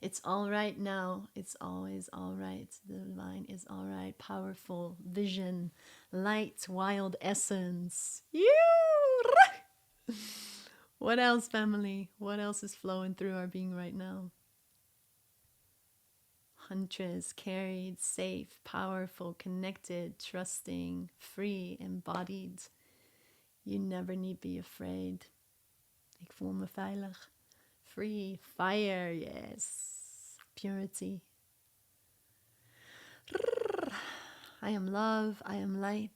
A: It's all right now. It's always all right. The divine is all right. Powerful vision, light, wild essence. You. What else, family? What else is flowing through our being right now? Huntress, carried, safe, powerful, connected, trusting, free, embodied. You never need be afraid. Ik voel me veilig. Free, fire, yes. Purity. I am love, I am light.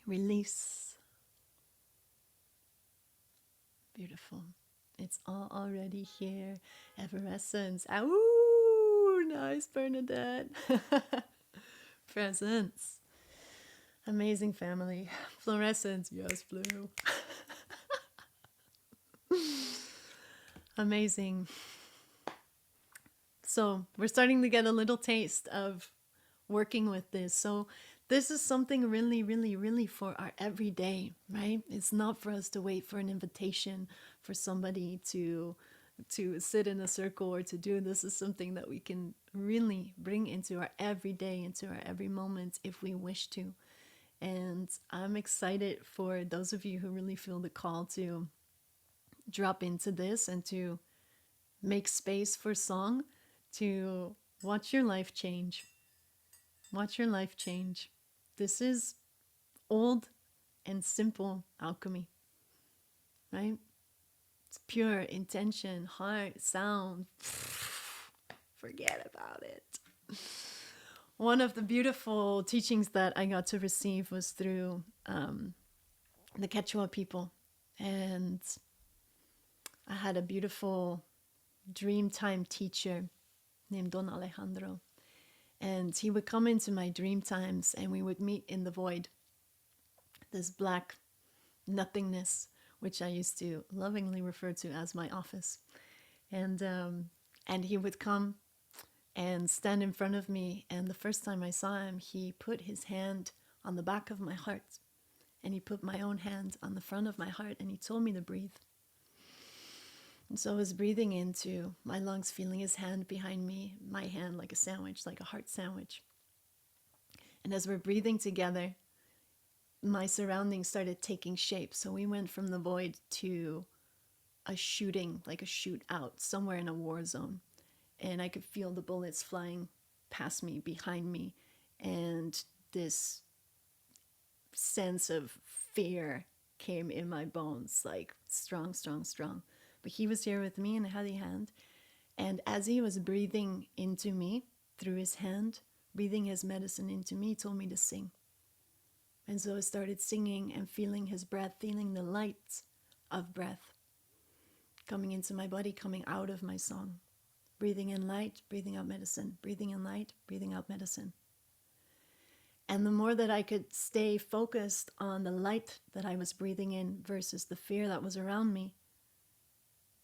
A: Release. Beautiful. It's all already here. Effervescence. Ooh, nice, Bernadette. Presence. Amazing family. Fluorescence. Yes, blue. Amazing. So we're starting to get a little taste of working with this. So this is something really, really, really for our everyday, right? It's not for us to wait for an invitation for somebody to sit in a circle or to do. This is something that we can really bring into our everyday, into our every moment if we wish to. And I'm excited for those of you who really feel the call to drop into this and to make space for song, to watch your life change. Watch your life change. This is old and simple alchemy, right? It's pure intention, heart, sound. Forget about it. One of the beautiful teachings that I got to receive was through the Quechua people. And I had a beautiful dreamtime teacher named Don Alejandro. And he would come into my dream times and we would meet in the void, this black nothingness, which I used to lovingly refer to as my office. And he would come and stand in front of me. And the first time I saw him, he put his hand on the back of my heart. And he put my own hand on the front of my heart. And he told me to breathe. And so I was breathing into my lungs, feeling his hand behind me, my hand like a sandwich, like a heart sandwich. And as we're breathing together, my surroundings started taking shape. So we went from the void to a shooting, like a shootout, somewhere in a war zone. And I could feel the bullets flying past me, behind me. And this sense of fear came in my bones, like strong, strong, strong. But he was here with me and I had a hand. And as he was breathing into me through his hand, breathing his medicine into me, he told me to sing. And so I started singing and feeling his breath, feeling the light of breath coming into my body, coming out of my song. Breathing in light, breathing out medicine. Breathing in light, breathing out medicine. And the more that I could stay focused on the light that I was breathing in versus the fear that was around me,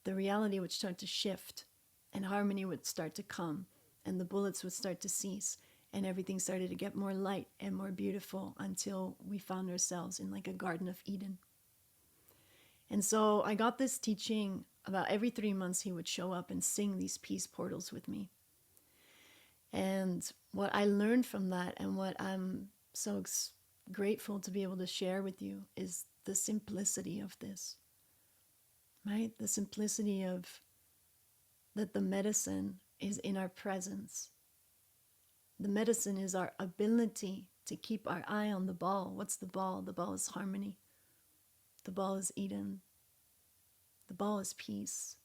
A: the reality would start to shift and harmony would start to come and the bullets would start to cease and everything started to get more light and more beautiful until we found ourselves in like a Garden of Eden. And so I got this teaching about every 3 months he would show up and sing these peace portals with me. And what I learned from that and what I'm so grateful to be able to share with you is the simplicity of this. Right? The simplicity of that the medicine is in our presence. The medicine is our ability to keep our eye on the ball. What's the ball? The ball is harmony. The ball is Eden. The ball is peace.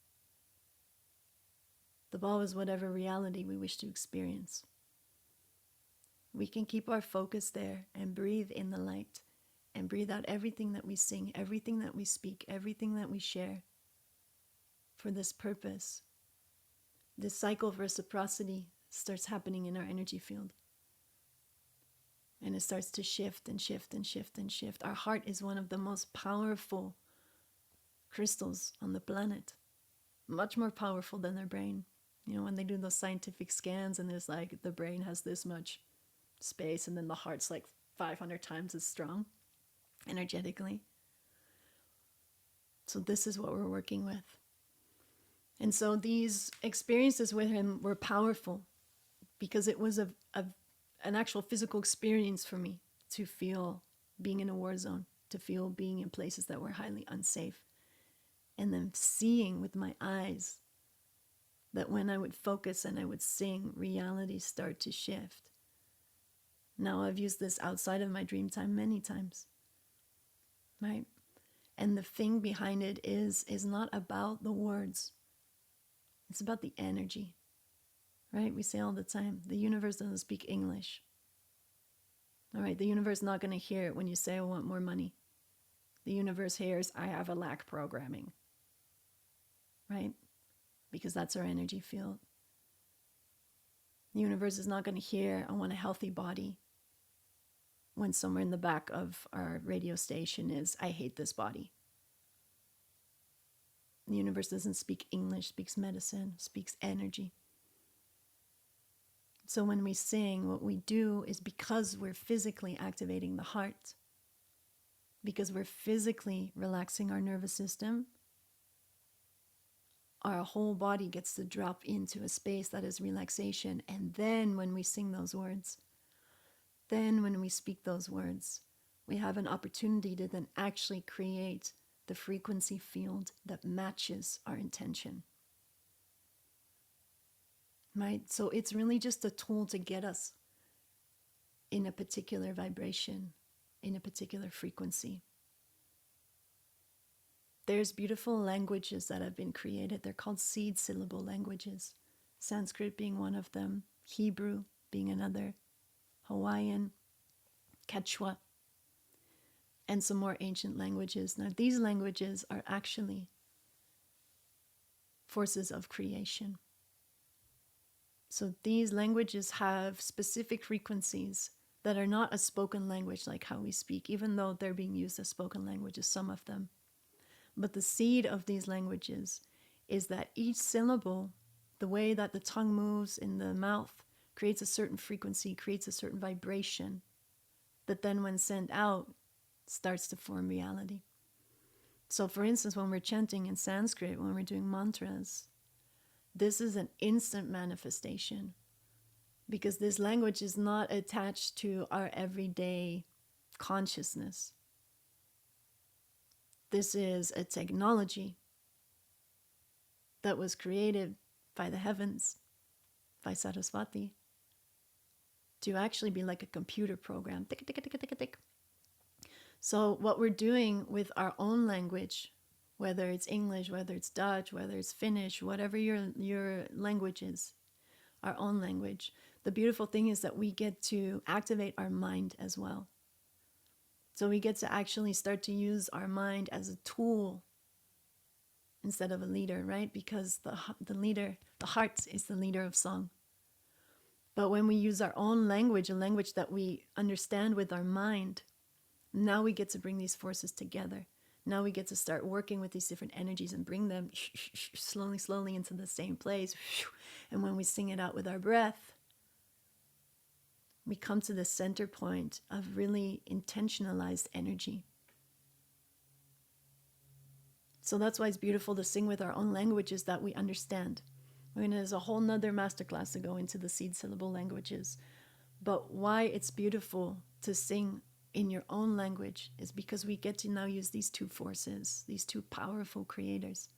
A: The ball is whatever reality we wish to experience. We can keep our focus there and breathe in the light and breathe out everything that we sing, everything that we speak, everything that we share for this purpose. This cycle of reciprocity starts happening in our energy field. And it starts to shift and shift and shift and shift. Our heart is one of the most powerful crystals on the planet. Much more powerful than their brain. You know, when they do those scientific scans and there's like, the brain has this much space, and then the heart's like 500 times as strong energetically. So this is what we're working with. And so these experiences with him were powerful because it was an actual physical experience for me to feel being in a war zone, to feel being in places that were highly unsafe. And then seeing with my eyes that when I would focus and I would sing, reality start to shift. Now I've used this outside of my dream time many times, right? And the thing behind it is not about the words. It's about the energy, right? We say all the time, the universe doesn't speak English. All right, the universe is not going to hear it when you say, I want more money. The universe hears, I have a lack programming, right? Because that's our energy field. The universe is not going to hear, I want a healthy body, when somewhere in the back of our radio station is, I hate this body. The universe doesn't speak English, speaks medicine, speaks energy. So when we sing, what we do is, because we're physically activating the heart, because we're physically relaxing our nervous system, our whole body gets to drop into a space that is relaxation. And then when we sing those words, then when we speak those words, we have an opportunity to then actually create the frequency field that matches our intention. Right? So it's really just a tool to get us in a particular vibration, in a particular frequency. There's beautiful languages that have been created. They're called seed syllable languages. Sanskrit being one of them, Hebrew being another, Hawaiian, Quechua, and some more ancient languages. Now, these languages are actually forces of creation. So these languages have specific frequencies that are not a spoken language like how we speak, even though they're being used as spoken languages, some of them. But the seed of these languages is that each syllable, the way that the tongue moves in the mouth, creates a certain frequency, creates a certain vibration that then when sent out starts to form reality. So for instance, when we're chanting in Sanskrit, when we're doing mantras, this is an instant manifestation because this language is not attached to our everyday consciousness. This is a technology that was created by the heavens, by Saraswati, to actually be like a computer program. Tick, tick, tick, tick, tick. So what we're doing with our own language, whether it's English, whether it's Dutch, whether it's Finnish, whatever your language is, our own language, the beautiful thing is that we get to activate our mind as well. So we get to actually start to use our mind as a tool instead of a leader, right? Because the leader, the heart is the leader of song. But when we use our own language, a language that we understand with our mind, now we get to bring these forces together. Now we get to start working with these different energies and bring them slowly into the same place. And when we sing it out with our breath, we come to the center point of really intentionalized energy. So that's why it's beautiful to sing with our own languages that we understand. I mean, there's a whole nother masterclass to go into the seed syllable languages. But why it's beautiful to sing in your own language is because we get to now use these two forces, these two powerful creators,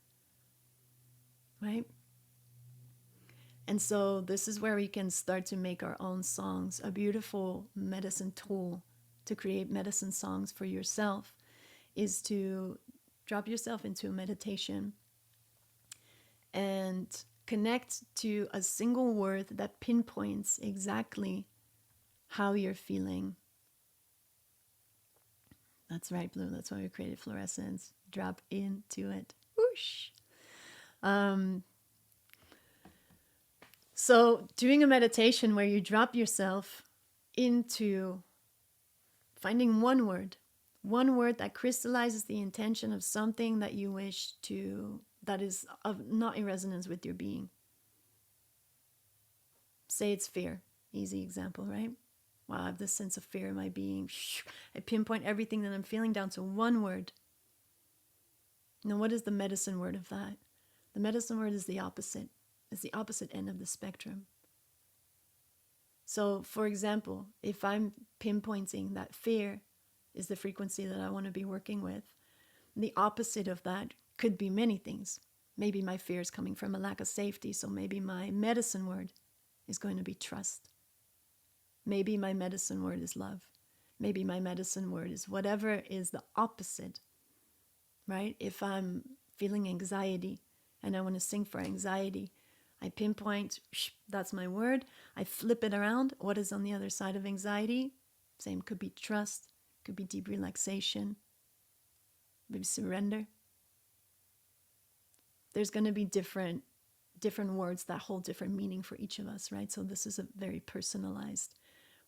A: right? And so this is where we can start to make our own songs, a beautiful medicine tool to create medicine songs for yourself is to drop yourself into a meditation and connect to a single word that pinpoints exactly how you're feeling. That's right, Blue. That's why we created fluorescence. Drop into it. Whoosh. So doing a meditation where you drop yourself into finding one word that crystallizes the intention of something that you wish to, that is not in resonance with your being. Say it's fear. Easy example, right? Wow, I have this sense of fear in my being. I pinpoint everything that I'm feeling down to one word. Now, what is the medicine word of that? The medicine word is the opposite. It's the opposite end of the spectrum. So, for example, if I'm pinpointing that fear is the frequency that I want to be working with, the opposite of that could be many things. Maybe my fear is coming from a lack of safety, so maybe my medicine word is going to be trust. Maybe my medicine word is love. Maybe my medicine word is whatever is the opposite, right? If I'm feeling anxiety and I want to sing for anxiety, I pinpoint, that's my word. I flip it around. What is on the other side of anxiety? Same, could be trust, could be deep relaxation, maybe surrender. There's going to be different words that hold different meaning for each of us, right? So this is a very personalized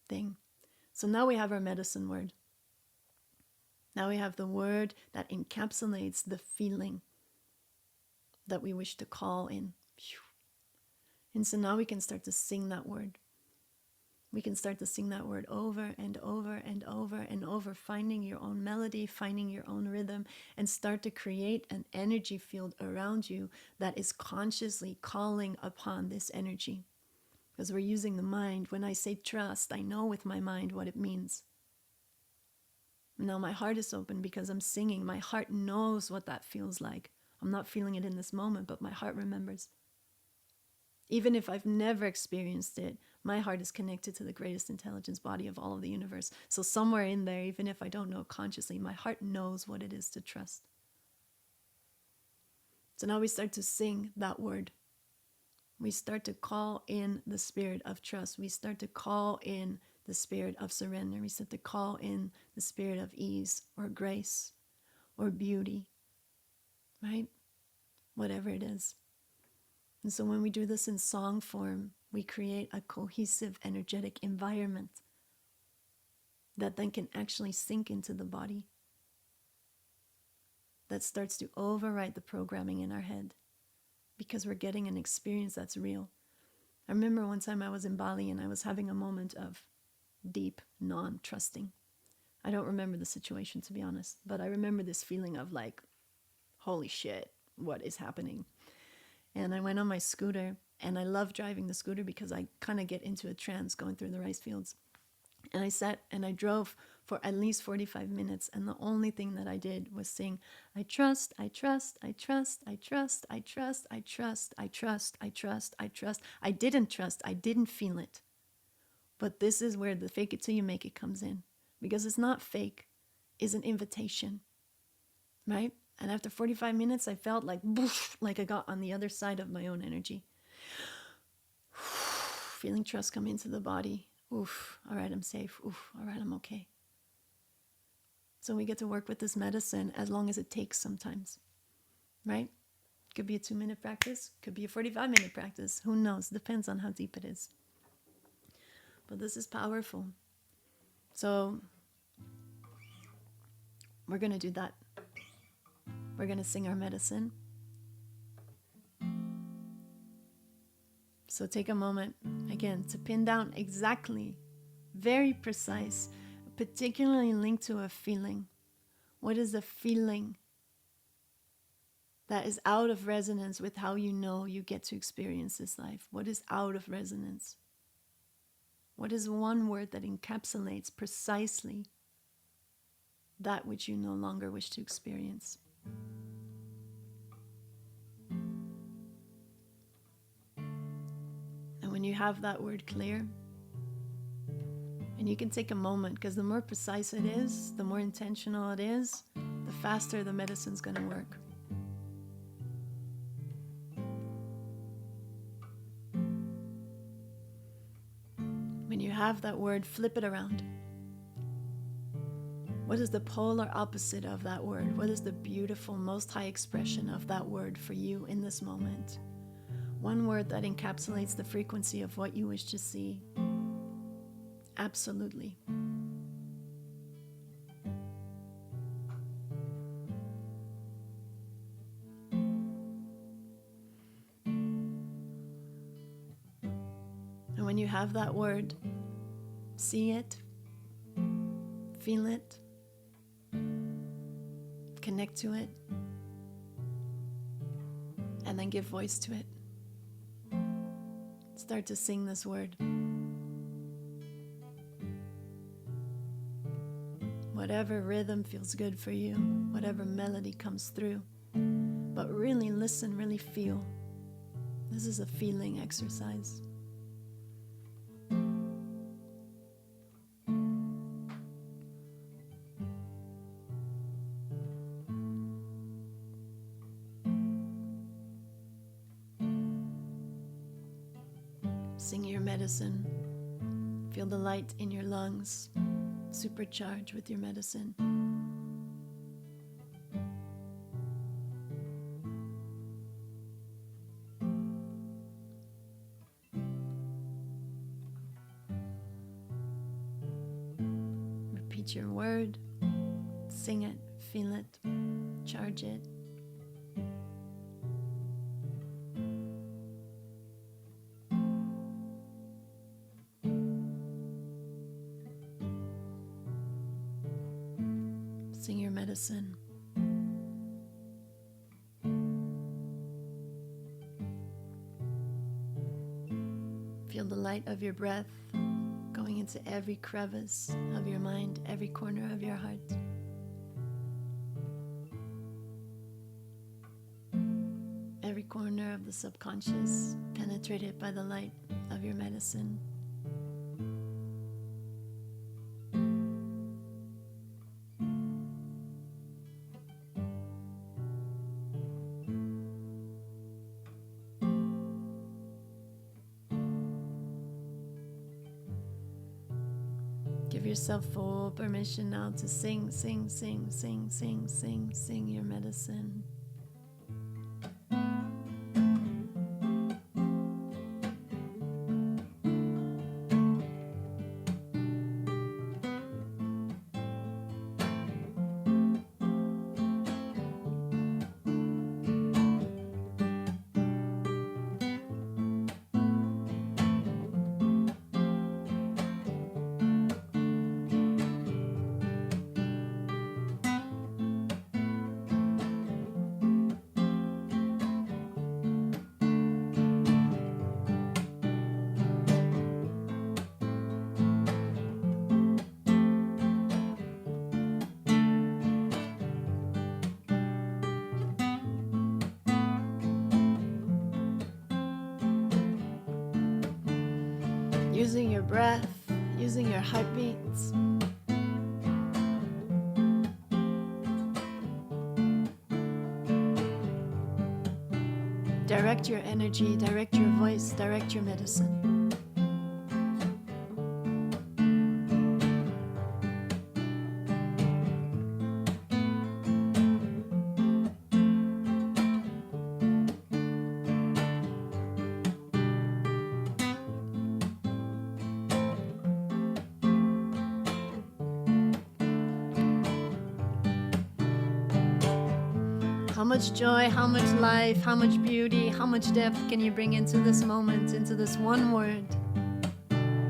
A: thing. So now we have our medicine word. Now we have the word that encapsulates the feeling that we wish to call in. And so now we can start to sing that word. We can start to sing that word over and over and over and over, finding your own melody, finding your own rhythm, and start to create an energy field around you that is consciously calling upon this energy. Because we're using the mind. When I say trust, I know with my mind what it means. Now my heart is open because I'm singing. My heart knows what that feels like. I'm not feeling it in this moment, but my heart remembers. Even if I've never experienced it, my heart is connected to the greatest intelligence body of all of the universe. So somewhere in there, even if I don't know consciously, my heart knows what it is to trust. So now we start to sing that word. We start to call in the spirit of trust. We start to call in the spirit of surrender. We start to call in the spirit of ease or grace or beauty, right? Whatever it is. And so when we do this in song form, we create a cohesive, energetic environment that then can actually sink into the body, that starts to override the programming in our head because we're getting an experience that's real. I remember one time I was in Bali and I was having a moment of deep non-trusting. I don't remember the situation, to be honest, but I remember this feeling of like, holy shit, what is happening? And I went on my scooter, and I love driving the scooter because I kind of get into a trance going through the rice fields. And I sat and I drove for at least 45 minutes, and the only thing that I did was sing, I trust, I trust, I trust, I trust, I trust, I trust, I trust, I trust, I trust. I didn't trust, I didn't feel it. But this is where the fake it till you make it comes in. Because it's not fake, it's an invitation, right? And after 45 minutes, I felt like, boof, like I got on the other side of my own energy. Feeling trust come into the body. Oof, all right, I'm safe. Oof, all right, I'm okay. So we get to work with this medicine as long as it takes sometimes, right? Could be a 2-minute practice, could be a 45-minute practice. Who knows? Depends on how deep it is. But this is powerful. So we're going to do that. We're going to sing our medicine. So take a moment, again, to pin down exactly, very precise, particularly linked to a feeling. What is the feeling that is out of resonance with how you know you get to experience this life? What is out of resonance? What is one word that encapsulates precisely that which you no longer wish to experience? And when you have that word clear, and you can take a moment, because the more precise it is, the more intentional it is, the faster the medicine's going to work. When you have that word, flip it around. What is the polar opposite of that word? What is the beautiful, most high expression of that word for you in this moment? One word that encapsulates the frequency of what you wish to see. Absolutely. And when you have that word, See it, feel it, connect to it, and then give voice to it. Start to sing this word. Whatever rhythm feels good for you, whatever melody comes through. But really listen, really feel. This is a feeling exercise. Sing your medicine. Feel the light in your lungs. Supercharge with your medicine. Repeat your word. Sing it. Feel it. Charge it. Sing your medicine. Feel the light of your breath going into every crevice of your mind, every corner of your heart. Every corner of the subconscious penetrated by the light of your medicine. Give yourself full permission now to sing, sing, sing, sing, sing, sing, sing your medicine. Using your breath, using your heartbeats. Direct your energy, direct your voice, direct your medicine. How much joy, how much life, how much beauty, how much depth can you bring into this moment, into this one word?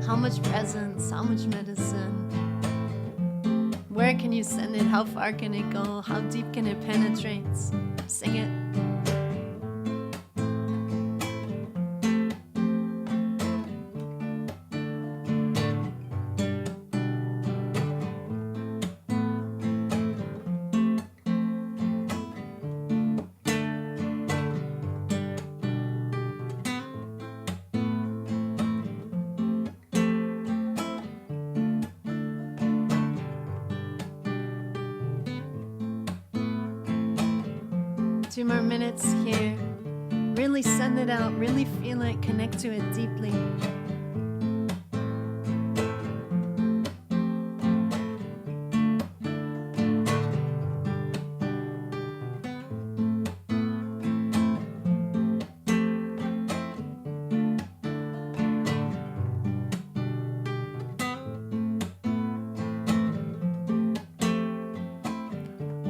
A: How much presence, how much medicine? Where can you send it? How far can it go? How deep can it penetrate? Sing it. 2 more minutes here. Really send it out, really feel it, connect to it deeply.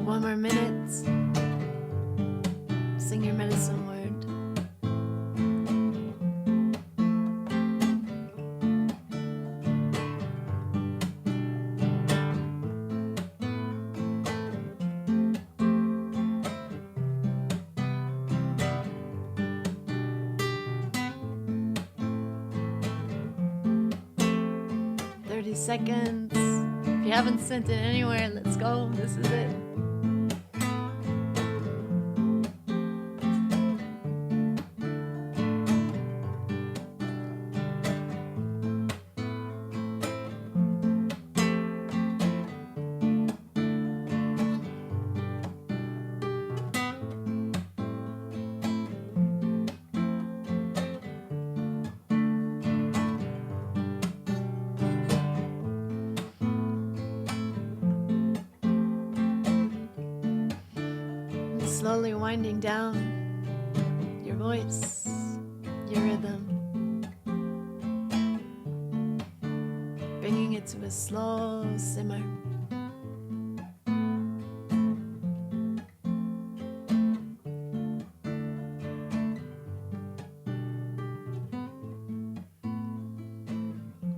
A: One more minute. Sing your medicine word. seconds. If you haven't sent it anywhere, let's go. This is it. Slowly winding down your voice, your rhythm, bringing it to a slow simmer.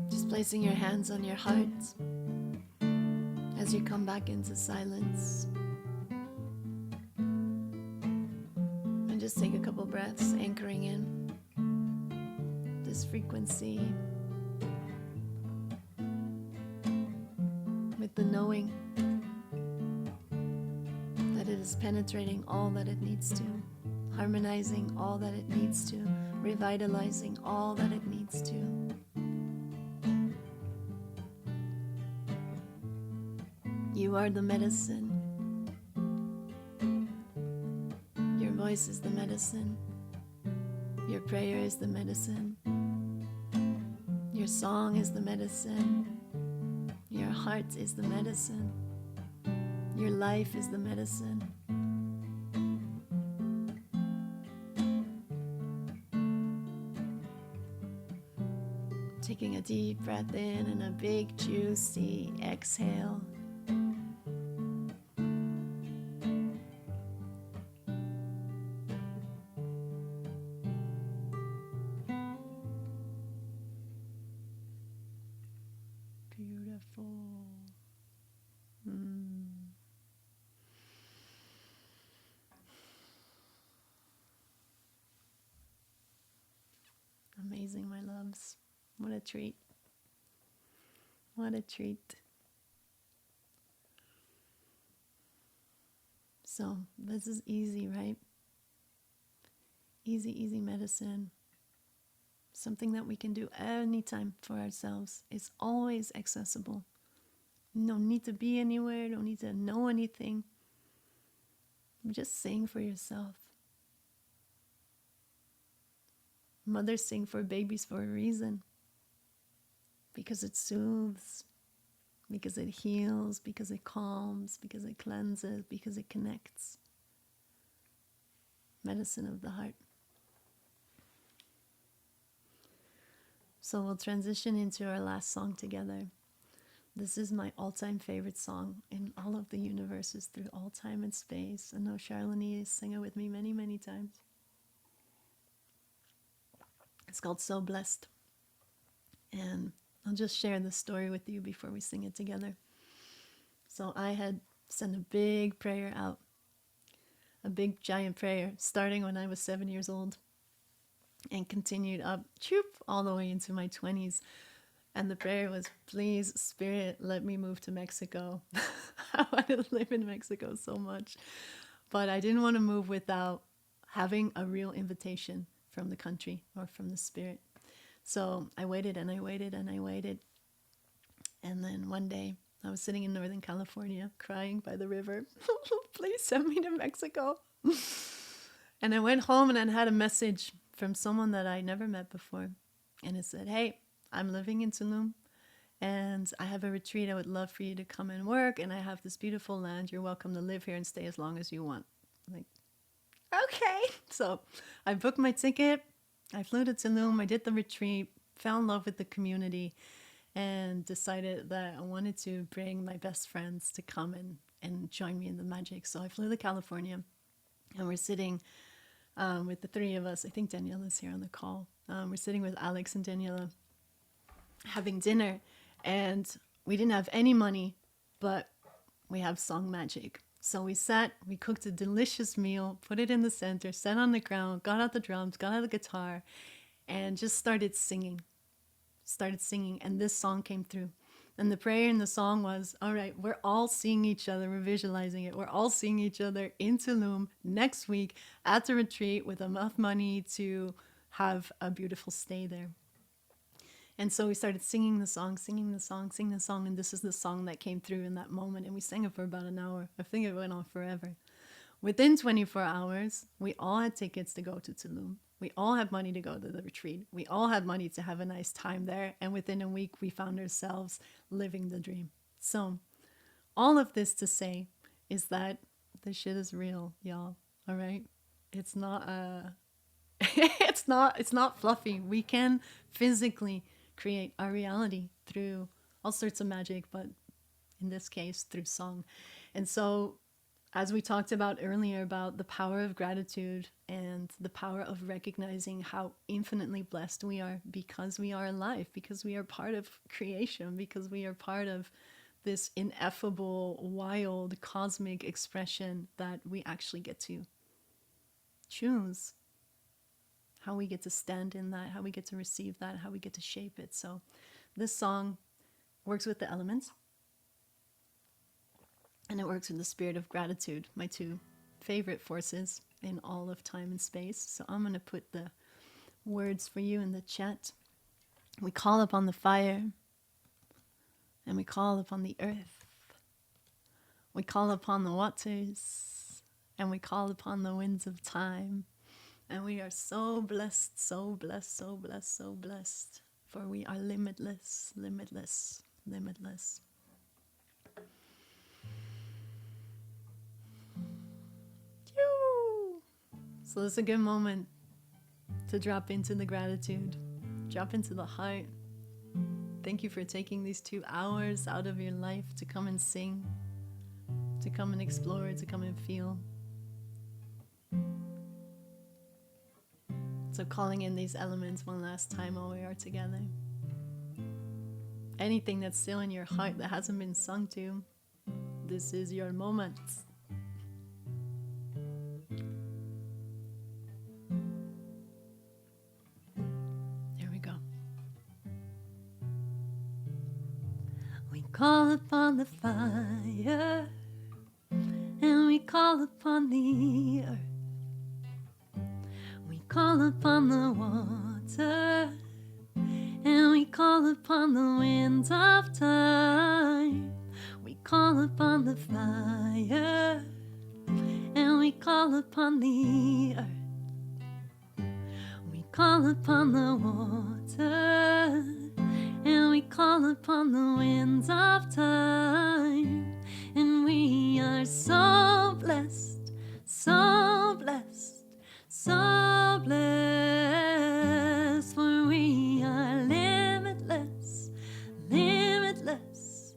A: Just placing your hands on your heart as you come back into silence. Just take a couple breaths, anchoring in this frequency with the knowing that it is penetrating all that it needs to, harmonizing all that it needs to, revitalizing all that it needs to. You are the medicine. Your voice is the medicine. Your prayer is the medicine. Your song is the medicine. Your heart is the medicine. Your life is the medicine. Taking a deep breath in and a big juicy exhale. Beautiful. Amazing, my loves. What a treat. What a treat. So, this is easy, right? Easy, easy medicine. Something that we can do anytime for ourselves. It's always accessible. You don't need to be anywhere, don't need to know anything. Just sing for yourself. Mothers sing for babies for a reason. Because it soothes, because it heals, because it calms, because it cleanses, because it connects. Medicine of the heart. So we'll transition into our last song together. This is my all-time favorite song in all of the universes through all time and space. I know Charlene has sung it with me many, many times. It's called So Blessed. And I'll just share the story with you before we sing it together. So I had sent a big prayer out, a big giant prayer, starting when I was 7 years old and continued up, all the way into my 20s. And the prayer was, please, Spirit, let me move to Mexico. I wanted to live in Mexico so much. But I didn't want to move without having a real invitation from the country or from the Spirit. So I waited and I waited and I waited. And then one day I was sitting in Northern California crying by the river. Please send me to Mexico. And I went home and I had a message from someone that I never met before. And it said, hey, I'm living in Tulum and I have a retreat. I would love for you to come and work. And I have this beautiful land. You're welcome to live here and stay as long as you want. I'm like, okay. So I booked my ticket. I flew to Tulum. I did the retreat, fell in love with the community, and decided that I wanted to bring my best friends to come and join me in the magic. So I flew to California, and we're sitting with the three of us. I think Daniela's here on the call. We're sitting with Alex and Daniela having dinner, and we didn't have any money, but we have song magic. So we sat, we cooked a delicious meal, put it in the center, sat on the ground, got out the drums, got out the guitar, and just started singing. And this song came through. And the prayer in the song was, all right, we're all seeing each other, we're visualizing it. We're all seeing each other in Tulum next week at the retreat with enough money to have a beautiful stay there. And so we started singing the song, singing the song, singing the song. And this is the song that came through in that moment. And we sang it for about an hour. I think it went on forever. Within 24 hours, we all had tickets to go to Tulum. We all had money to go to the retreat. We all had money to have a nice time there. And within a week, we found ourselves living the dream. So all of this to say is that this shit is real, y'all. All right? It's not it's not fluffy. We can physically create our reality through all sorts of magic, but in this case, through song. And so as we talked about earlier about the power of gratitude and the power of recognizing how infinitely blessed we are because we are alive, because we are part of creation, because we are part of this ineffable, wild, cosmic expression that we actually get to choose how we get to stand in that, how we get to receive that, how we get to shape it. So this song works with the elements. And it works with the spirit of gratitude, my two favorite forces in all of time and space. So I'm going to put the words for you in the chat. We call upon the fire, and we call upon the earth. We call upon the waters, and we call upon the winds of time. And we are so blessed, so blessed, so blessed, so blessed. For we are limitless, limitless, limitless. So it's a good moment to drop into the gratitude, drop into the heart. Thank you for taking these 2 hours out of your life to come and sing, to come and explore, to come and feel. So calling in these elements one last time while we are together. Anything that's still in your heart that hasn't been sung to, this is your moment. Call upon the fire, and we call upon the earth. We call upon the water, and we call upon the winds of time. We call upon the fire, and we call upon the earth. We call upon the water, and we call upon the winds of time. And we are so blessed, so blessed, so blessed. For we are limitless, limitless,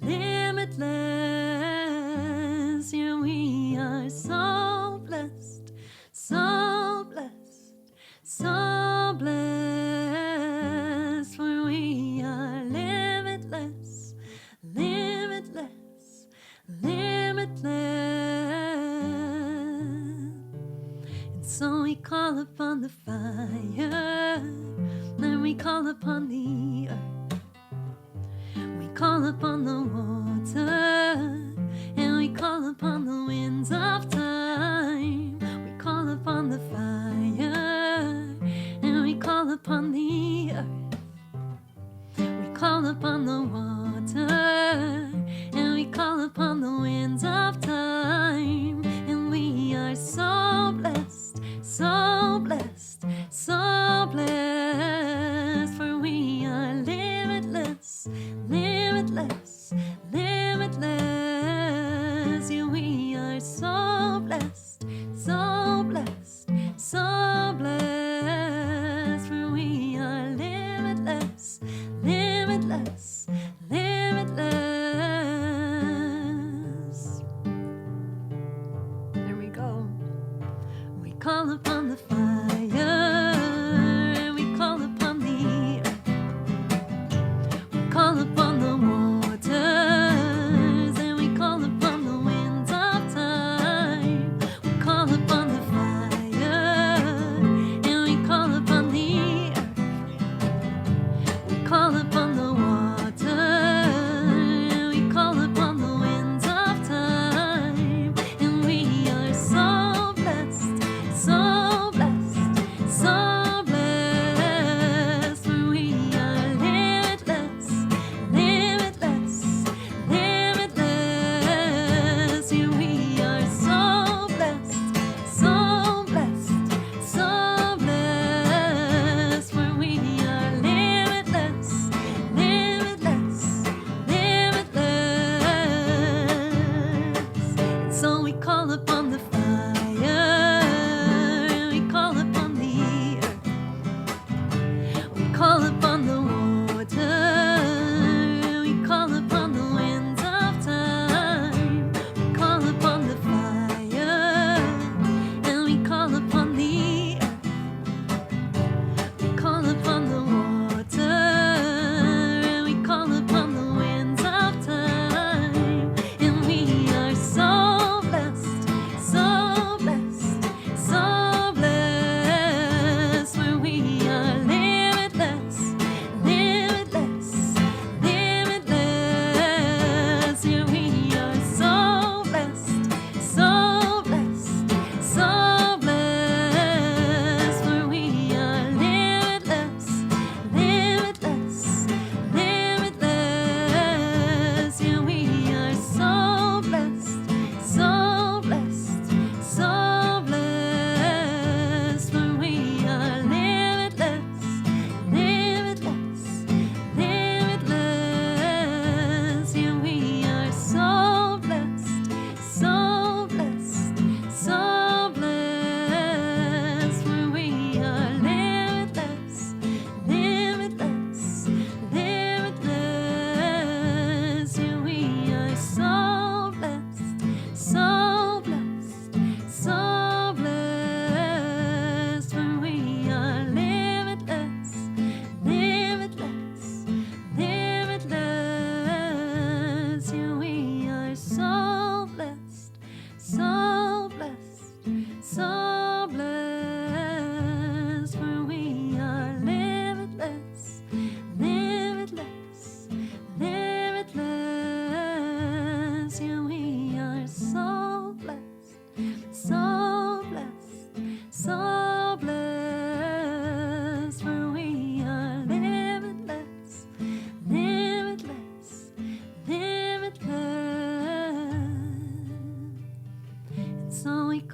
A: limitless. Yeah, we are so blessed, so blessed, so blessed. For we are limitless, limitless.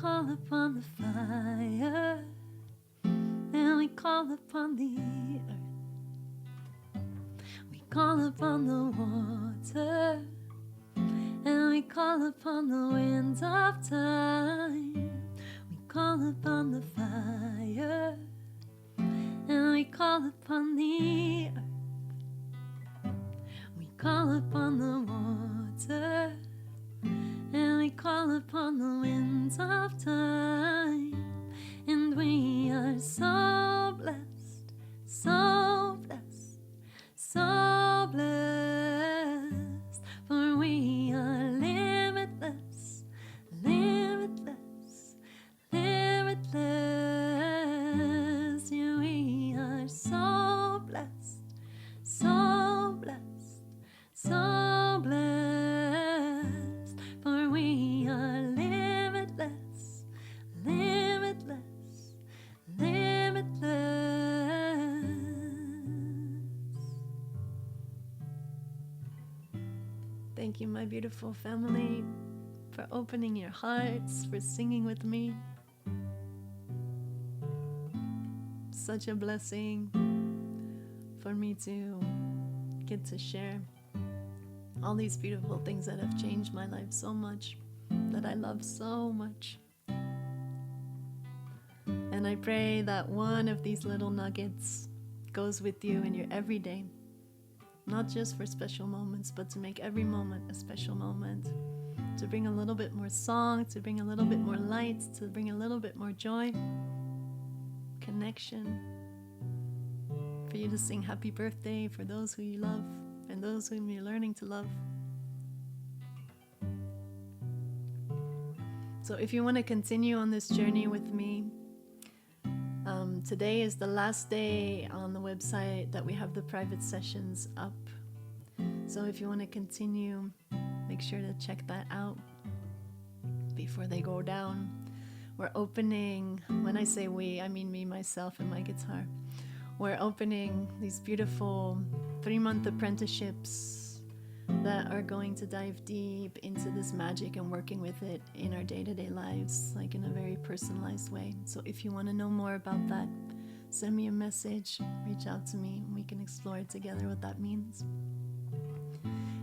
A: call upon the fire, and we call upon the earth. We call upon the water, and we call upon the winds of time. We call upon the fire, and we call upon the earth. We call upon the water, and we call upon the winds of time. And we are so blessed, so blessed, so blessed, for we are limitless, limitless, limitless. Yeah, we are so blessed, so blessed, so blessed, for we are limitless, limitless, limitless. Thank you, my beautiful family, for opening your hearts, for singing with me. Such a blessing for me to get to share all these beautiful things that have changed my life so much, that I love so much. And I pray that one of these little nuggets goes with you in your everyday, not just for special moments, but to make every moment a special moment, to bring a little bit more song, to bring a little bit more light, to bring a little bit more joy, connection, for you to sing happy birthday for those who you love and those whom you're learning to love. So if you want to continue on this journey with me, today is the last day on the website that we have the private sessions up. So if you want to continue, make sure to check that out before they go down. We're opening, when I say we, I mean me, myself, and my guitar. We're opening these beautiful 3-month apprenticeships that are going to dive deep into this magic and working with it in our day-to-day lives, like in a very personalized way. So if you want to know more about that, send me a message, reach out to me, and we can explore together what that means.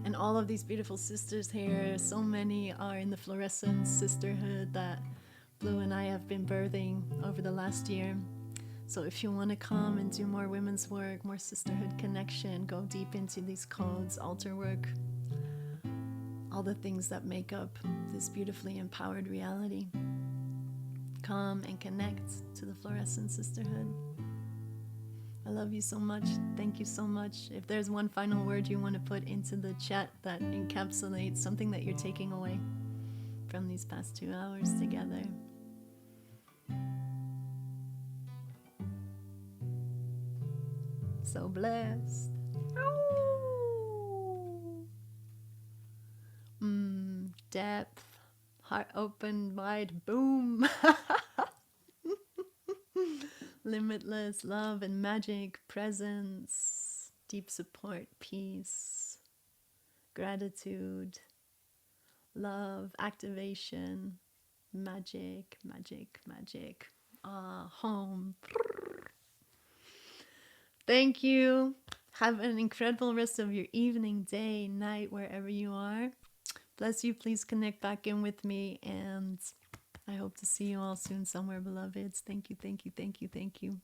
A: And all of these beautiful sisters here, so many are in the fluorescent sisterhood that Blue and I have been birthing over the last year. So if you want to come and do more women's work, more sisterhood connection, go deep into these codes, altar work, all the things that make up this beautifully empowered reality, come and connect to the fluorescent sisterhood. I love you so much. Thank you so much. If there's one final word you want to put into the chat that encapsulates something that you're taking away from these past 2 hours together. So blessed. Depth, heart open wide, boom. Limitless love and magic, presence, deep support, peace, gratitude, love, activation, magic, magic, magic. Home. Thank you. Have an incredible rest of your evening, day, night, wherever you are. Bless you. Please connect back in with me, and I hope to see you all soon somewhere, beloveds. Thank you, thank you, thank you, thank you.